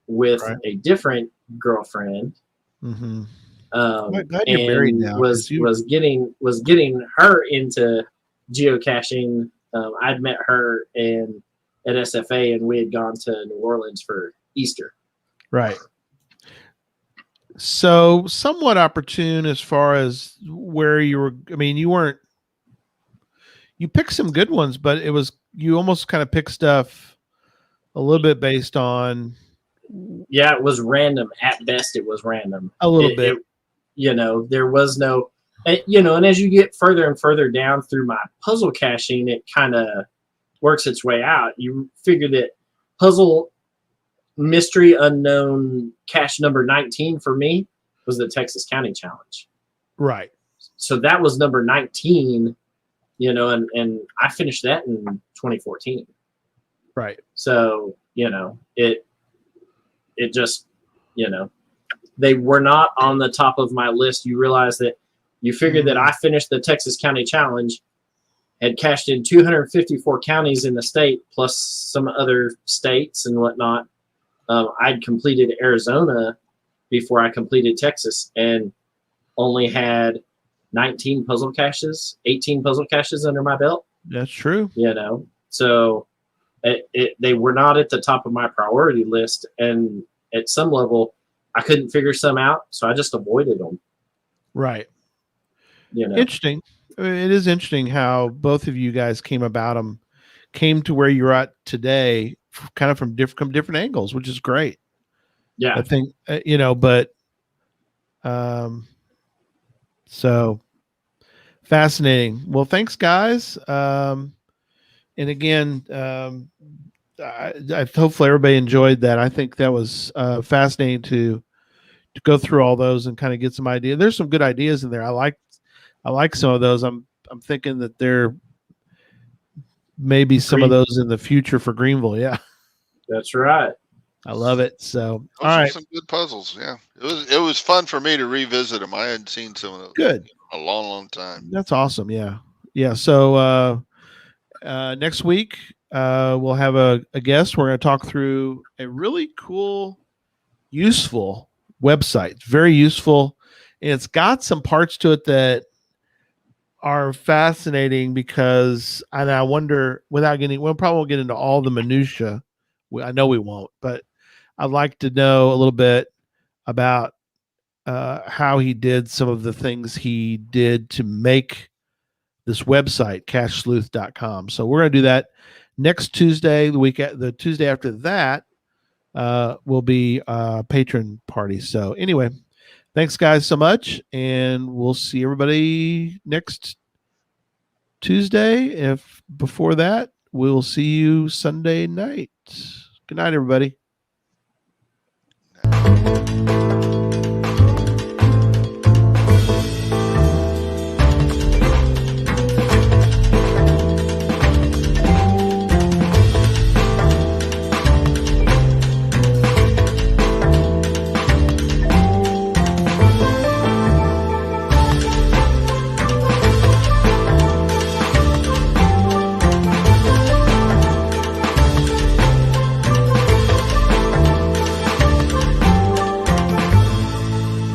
with Right. a different girlfriend. I'm glad you're And married now. was getting her into geocaching. I'd met her at SFA, and we had gone to New Orleans for Easter. Right. So somewhat opportune as far as where you were. I mean, you picked some good ones, but you almost kind of picked stuff a little bit based on. Yeah, it was random. At best, it was random. A little bit. There was no, and as you get further and further down through my puzzle caching, it kind of works its way out. You figure that puzzle mystery unknown cache number 19 for me was the Texas County Challenge. Right. So that was number 19, and I finished that in 2014. Right. So, it just, they were not on the top of my list. You realize that you figured that I finished the Texas County Challenge, had cashed in 254 counties in the state, plus some other states and whatnot. I'd completed Arizona before I completed Texas, and only had 18 puzzle caches under my belt. That's true. So they were not at the top of my priority list, and at some level, I couldn't figure some out, so I just avoided them. Right. Interesting. I mean, it is interesting how both of you guys came to where you're at today, kind of from different angles, which is great. Yeah. I think, so fascinating. Well, thanks guys. And again, I hopefully everybody enjoyed that. I think that was fascinating to go through all those and kind of get some idea. There's some good ideas in there. I like some of those. I'm thinking that there may be some of those in the future for Greenville. Yeah, that's right. I love it. So those are some good puzzles. Yeah, it was fun for me to revisit them. I hadn't seen some of those. Good. A long time. That's awesome. Yeah. So next week we'll have a guest. We're going to talk through a really cool, useful website. It's very useful, and it's got some parts to it that are fascinating because, and I wonder, we'll probably won't get into all the minutia. I know we won't, but I'd like to know a little bit about how he did some of the things he did to make this website, cachesleuth.com. So we're going to do that next Tuesday. The Tuesday after that will be a patron party. So anyway, thanks guys so much, and we'll see everybody next Tuesday. If before that, we'll see you Sunday night. Good night, everybody.